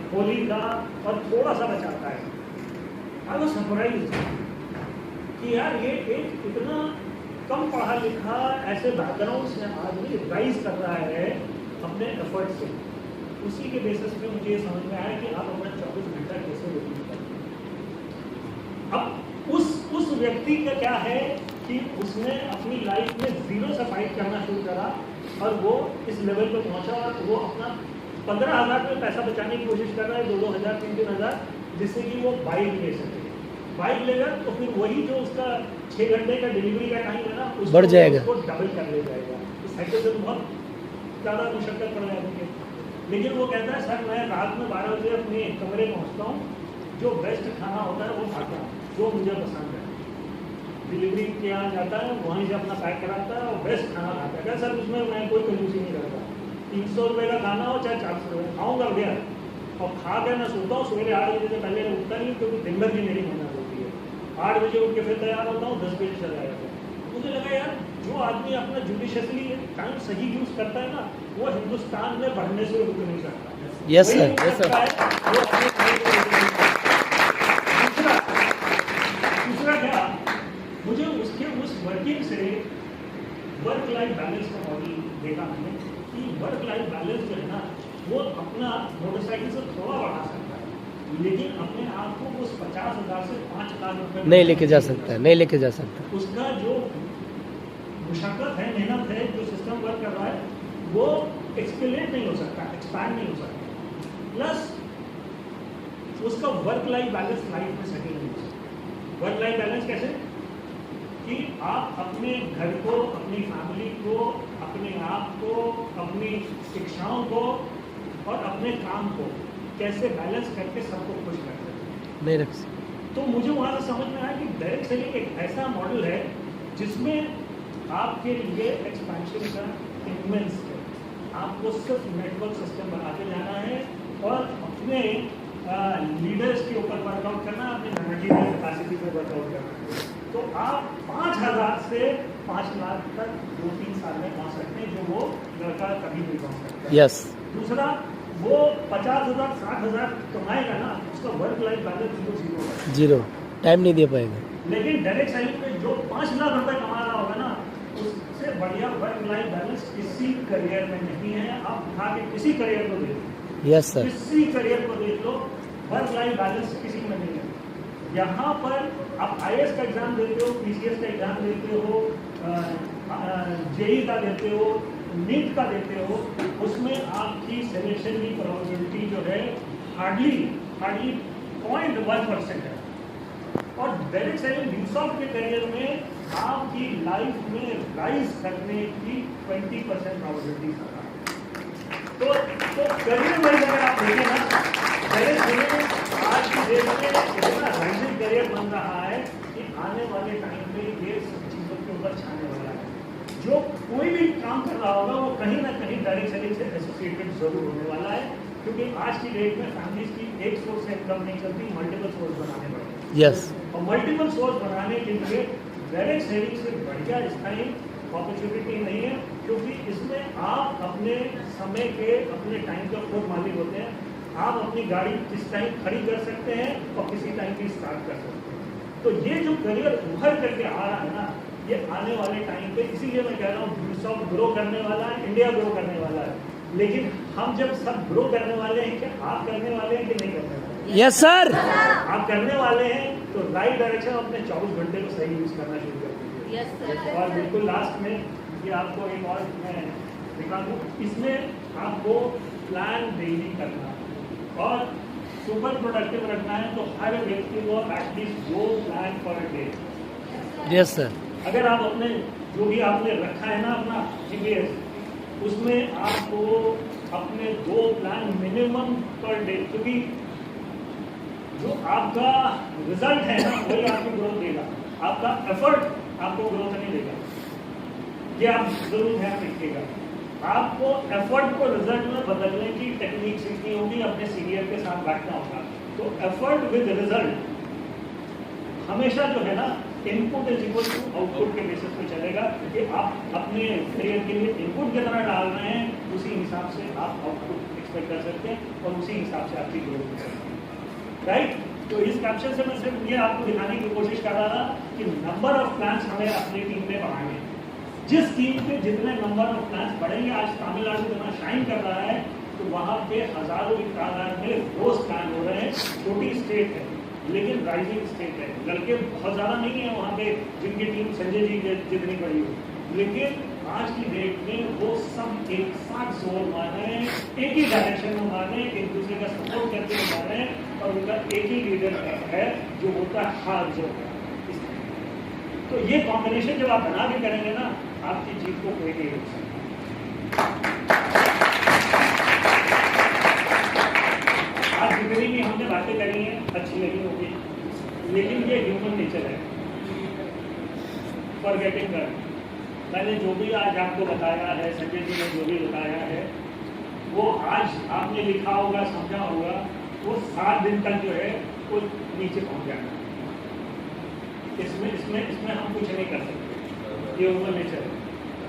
होली का और थोड़ा सा बचाता है। आई वाज सरप्राइज्ड कि यार ये एक इतना कम पढ़ा लिखा ऐसे बैकग्राउंड से आदमी राइज कर रहा है अपने एफर्ट से। उसी के बेसिस पे मुझे ये समझ में आया कि आप अपना 24 घंटा कैसे व्यतीत करते। अब उस व्यक्ति का क्या है कि उसने अपनी लाइफ में 0 से फाइट करना शुरू करा और वो इस लेवल पे पहुंचा, और वो अपना 15,000 में पैसा बचाने की कोशिश कर रहा है, 2-2 हज़ार, 3-3 हज़ार, जिससे कि वो बाइक ले सके। बाइक लेगा तो फिर वही जो उसका 6 घंटे का डिलीवरी का टाइम है ना उसको बढ़ जाएगा। उसको डबल कर ले जाएगा। इस साइकिल से तो बहुत ज़्यादा मुशक्कत पड़ जाती है। लेकिन वो कहता है सर मैं रात में 12 बजे अपने कमरे पहुँचता हूँ, जो बेस्ट खाना होता है वो खाता हूँ, जो मुझे पसंद है। डिलीवरी के यहाँ जाता है, वहीं से अपना पैक कराता है और बेस्ट खाना खाता है। क्या सर उसमें मैं कोई कंजूसी नहीं करता, 300 रुपये का खाना हो चाहे 400 रुपये खाऊँगा भैया, और खा के मैं सोता हूँ। सवेरे 8 बजे से पहले उठता नहीं, क्योंकि दिन भर की मेरी मेहनत होती है। 8 बजे उठ के फिर तैयार होता हूँ, 10 बजे चला जाता हूँ। मुझे लगा यार जो आदमी अपना जुडिशियसली टाइम सही यूज़ करता है ना, वो हिंदुस्तान में बढ़ने से रुक नहीं सकता। Yes, sir. वही Yes, sir. करता है, वो अपने time को रुक नहीं सकता। दूसरा क्या, मुझे उसके उस वर्किंग से वर्क लाइफ बैलेंस का मॉडल देखा हमने कि वर्क लाइफ बैलेंस जो है ना, वो अपना मोटरसाइकिल से थोड़ा बढ़ा सकता है, लेकिन अपने आप को उस 50,000 से 5 लाख रुपए नहीं लेके जा सकता है, नहीं लेके जा सकता। उसका जो मुशक्कत है, मेहनत है, जो सिस्टम वर्क कर रहा है, वो एक्सपेलेट नहीं हो सकता, एक्सपैंड नहीं हो सकता। प्लस उसका वर्क लाइफ बैलेंस लाइफ में सेटल नहीं हो सकता। वर्क लाइफ बैलेंस कैसे कि आप अपने घर को, अपनी फैमिली को, अपने आप को, अपनी शिक्षाओं को और अपने काम को कैसे बैलेंस करके सबको खुश कर सकते हैं। नहीं रख सकता। तो मुझे वहाँ से समझ में आया कि डायरेक्ट सेलिंग एक ऐसा मॉडल है जिसमें आपके लिए एक्सपेंशन का इन्वेंस है। आपको सिर्फ नेटवर्क सिस्टम बनाते जाना है और अपने लीडर्स के ऊपर वर्कआउट करना है, अपनी मैनेजरियल कैपेसिटी पर वर्कआउट करना है। तो आप 5,000 से 5 लाख तक 2-3 साल में पहुँच सकते हैं, जो वो लड़का कभी नहीं पहुँच सकता। यस। दूसरा, वो 50,000 60,000 कमाएगा ना, उसका वर्क लाइफ बैलेंस जीरो है, जीरो, टाइम नहीं दे पाएगा। लेकिन डायरेक्ट सेलिंग में जो 5 लाख रुपए कमा रहा होगा ना, उससे बढ़िया वर्क लाइफ बैलेंस किसी करियर में नहीं है। आप उठा के किसी करियर को देख लो, यस सर। किसी करियर को देख लो, वर्क लाइफ बैलेंस किसी में नहीं है। यहाँ पर आप IAS का एग्जाम देते हो, PCS का एग्जाम देते हो, JEE का देते हो, नीट का देते हो, उसमें आपकी सिलेक्शन की प्रोबेबिलिटी जो है हार्डली 0.1% है। और डायरेक्ट सेलिंग यूसॉफ्ट के करियर में आपकी लाइफ में राइज करने की 20% प्रोबेबिलिटी है। तो करियर वाइज अगर आप देखें ना, डायरेक्ट सेलिंग आज की डेट में इतना राइजिंग करियर बन रहा है कि आने वाले टाइम पे ये सब चीज़ों के ऊपर छाने वाला है। जो कोई भी काम कर रहा होगा वो कहीं ना कहीं डायरेक्ट सेलिंग से एसोसिएटेड जरूर होने वाला है, क्योंकि आज की डेट में फैमिलीज की एक सोर्स से इनकम नहीं चलती, मल्टीपल सोर्स बनाने पड़ते हैं। यस। और मल्टीपल सोर्स बनाने के लिए डायरेक्ट सेलिंग से बढ़िया स्थायी अपॉर्चुनिटी नहीं है, क्योंकि इसमें आप अपने समय के, अपने टाइम का खुद मालिक होते हैं। आप अपनी गाड़ी किस टाइम खड़ी कर सकते हैं और किसी टाइम भी स्टार्ट कर सकते हैं। तो ये जो करियर उभर करके आ रहा है ना, ये आने वाले टाइम पे, इसीलिए मैं कह रहा हूँ यूसॉफ्ट ग्रो करने वाला है, इंडिया ग्रो करने वाला है। लेकिन हम जब सब ग्रो करने वाले हैं, क्या आप करने वाले हैं कि नहीं करने वाले? Yes sir. आप करने वाले हैं तो राइट डायरेक्शन में अपने 24 घंटे को सही यूज करना शुरू कर दीजिए। Yes, sir. और बिल्कुल लास्ट में ये आपको एक और मैं दिखा दूँ, इसमें आपको प्लान डेली करना और सुपर प्रोडक्टिव रखना है। तो हर व्यक्ति को at least 2 plan per day. Yes sir. अगर आप अपने जो भी आपने रखा है ना अपना GPS, उसमें आपको अपने 2 प्लान मिनिमम पर डे, क्योंकि जो आपका रिजल्ट है ना वही आपको ग्रोथ देगा, आपका एफर्ट आपको ग्रोथ नहीं देगा। ये आप जरूर ध्यान रखिएगा। आपको एफर्ट को रिजल्ट में बदलने की टेक्निक सीखनी होगी, अपने सीनियर के साथ बैठना होगा। तो एफर्ट विद रिजल्ट हमेशा जो है ना, input is equal to output के बेसिस पे चलेगा, कि आप अपने करियर के लिए इनपुट कितना डाल रहे हैं, उसी हिसाब से आप आउटपुट एक्सपेक्ट कर सकते हैं और उसी हिसाब से आपकी ग्रोथ हो सकती है। राइट? तो इस कैप्शन से मैं सिर्फ ये आपको दिखाने की कोशिश कर रहा था कि नंबर ऑफ प्लान्स हमें अपनी टीम में बढ़ाने। जिस टीम पे जितने नंबर ऑफ प्लान्स बढ़ेंगे, आज तमिलनाडु इतना शाइन कर रहा है, तो वहाँ पे हजारों की तादाद में रोज प्लान हो रहे हैं। छोटी स्टेट है लेकिन राइजिंग स्टेट है, लड़के बहुत ज़्यादा नहीं है वहाँ पे जिनकी टीम संजय जी जितनी बड़ी हो, लेकिन आज की डेट में वो सब एक साथ जोर मार रहे हैं, एक ही डायरेक्शन में मार रहे हैं, एक दूसरे का सपोर्ट करके मार रहे हैं। और उनका एक ही लीडर है जो होता है हार जो है। तो ये कॉम्बिनेशन जब आप बना के करेंगे ना, आपकी जीत को कोई नहीं रोक सकता। आज जितनी भी हमने बातें करी हैं अच्छी लगी होगी, लेकिन ये ह्यूमन नेचर है, फॉरगेटिंग कर। मैंने जो भी आज आपको बताया है, संजय जी ने जो भी बताया है, वो आज आपने लिखा होगा, समझा होगा, वो 7 दिन तक जो है वो नीचे पहुंच जाएगा। इसमें हम कुछ नहीं कर सकते, ये ह्यूमन नेचर है।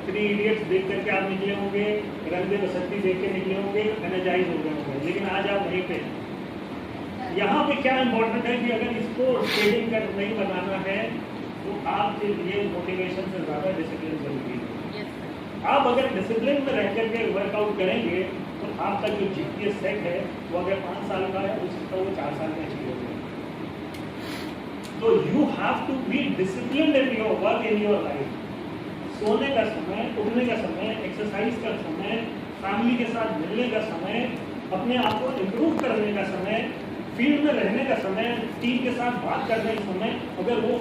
3 इडियट्स देख करके आप निकले होंगे, रंग दे बसंती देख के निकले होंगे, एनर्जाइज हो गए होंगे, लेकिन आज आप वहीं पे। यहाँ पे क्या इम्पोर्टेंट है कि अगर इसको ट्रेडिंग कर नहीं बनाना है तो आपके लिए मोटिवेशन से ज़्यादा डिसिप्लिन जरूरी है। आप अगर डिसिप्लिन में रह करके वर्कआउट करेंगे तो आपका जो जीपीएस सेट है वो अगर 5 साल का है, हो सकता है वो 4 साल में अचीव हो जाए। तो you have to be disciplined in your work, in your life. सोने का समय, उठने का समय, एक्सरसाइज का समय, फैमिली के साथ मिलने का समय, अपने आप को इम्प्रूव करने का समय, फील्ड में रहने का समय, टीम के साथ बात करने का समय, अगर वो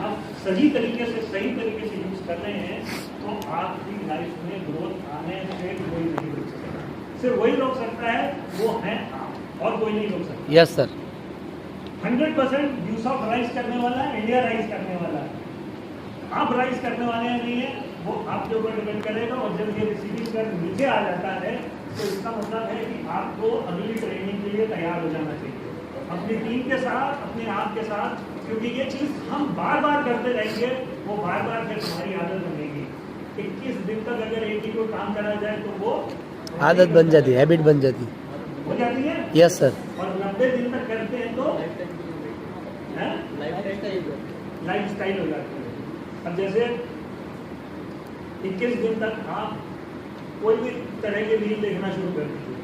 आप सही तरीके से यूज कर रहे हैं तो आपकी लाइफ में ग्रोथ आने से कोई नहीं रोक सकता। सिर्फ वही रोक सकता है, वो है आप, और कोई नहीं रोक सकता। Yes sir. 100% यूसफ राइज करने वाला है, इंडिया राइज करने वाला है। आप राइज करने वाले हैं नहीं है, वो आपके ऊपर डिपेंड करेगा। और जब ये रिसीविंग कर नीचे आ जाता है तो इसका मतलब है कि आपको अगली ट्रेनिंग के लिए तैयार हो जाना चाहिए, अपनी टीम के साथ, अपने आप के साथ, क्योंकि ये चीज़ हम बार बार करते रहेंगे, वो बार बार फिर हमारी आदत बनेगी। 21 दिन तक अगर एक ही को काम करा जाए तो वो आदत बन जाती है, हैबिट बन जाती हो जाती है। Yes sir. और 90 दिन तक करते हैं तो लाइफ स्टाइल हो जाती है। अब जैसे 21 दिन तक आप कोई भी तरह के रील देखना शुरू कर दीजिए,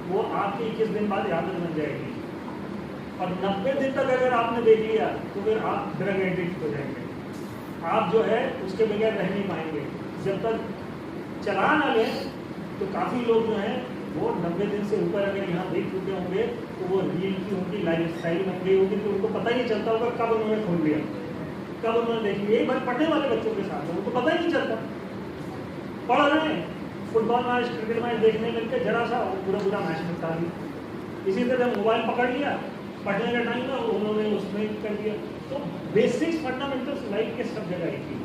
वो आपकी 21 दिन बाद आदत बन जाएगी। और 90 दिन तक अगर आपने देख लिया तो फिर आप ड्रग एडिक्ट हो जाएंगे। आप जो है उसके बगैर रह नहीं पाएंगे। जब तक चला ना लें तो काफ़ी लोग जो हैं वो 90 दिन से ऊपर अगर यहाँ देख चुके होंगे तो वो रील की उनकी लाइफ स्टाइल बन गई होगी, तो उनको पता ही नहीं चलता होगा कब उन्होंने खोल लिया, कब उन्होंने देख लिया। यही बात पढ़ने वाले बच्चों के साथ है, उनको पता ही नहीं चलता। पढ़ रहे हैं, फुटबॉल मैच, क्रिकेट मैच देखने मिलकर जरा सा पूरा मैच निपटा दिया। इसी तरह मोबाइल पकड़ लिया, पढ़ने का टाइम है उन्होंने उसमें कर दिया। तो बेसिक्स फंडामेंटल्स लाइफ के सब जगह एक ही।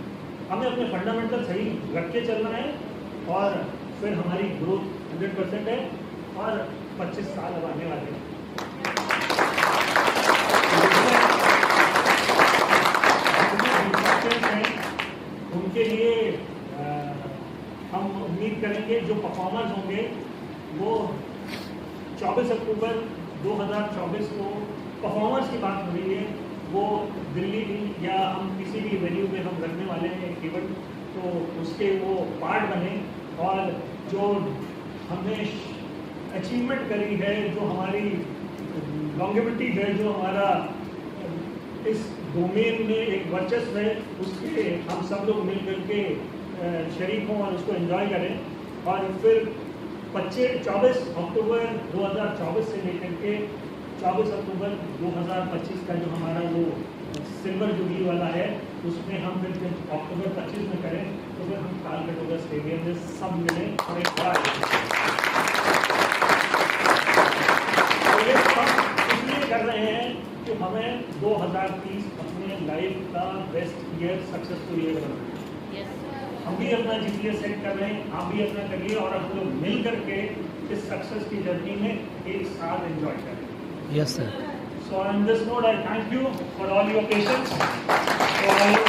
हमें अपने फंडामेंटल सही रख के चलना है और फिर हमारी ग्रोथ 100% है। और 25 साल अब आने वाले हैं। उनके लिए हम उम्मीद करेंगे जो परफॉर्मर्स होंगे वो 24 अक्टूबर 2024 को परफॉर्मर्स की बात हो रही है, वो दिल्ली या हम किसी भी वेन्यू में हम रखने वाले हैं इवेंट, तो उसके वो पार्ट बने। और जो हमने अचीवमेंट करी है, जो हमारी लॉन्गेविटी है, जो हमारा इस डोमेन में एक वर्चस्व है, उसके हम सब लोग मिल करके शरीक हों और उसको एंजॉय करें। और फिर 24 अक्टूबर 2024 से लेकर के 24 अक्टूबर 2025 का जो हमारा वो सिल्वर जुबली वाला है, उसमें हम फिर अक्टूबर 25 में करें तो फिर हम कालकटोरा स्टेडियम में सब मिलें और एक बड़ा इसलिए कर रहे हैं कि हमें 2030 अपने लाइफ का बेस्ट ईयर, सक्सेसफुल ईयर बनाना है। हम भी अपना जीपीएस सेट कर रहे हैं, आप भी अपना करिए और हम लोग मिल करके इस सक्सेस की जर्नी में एक साथ एंजॉय करें। Yes sir. So on this note, I thank you for all your patience, for all your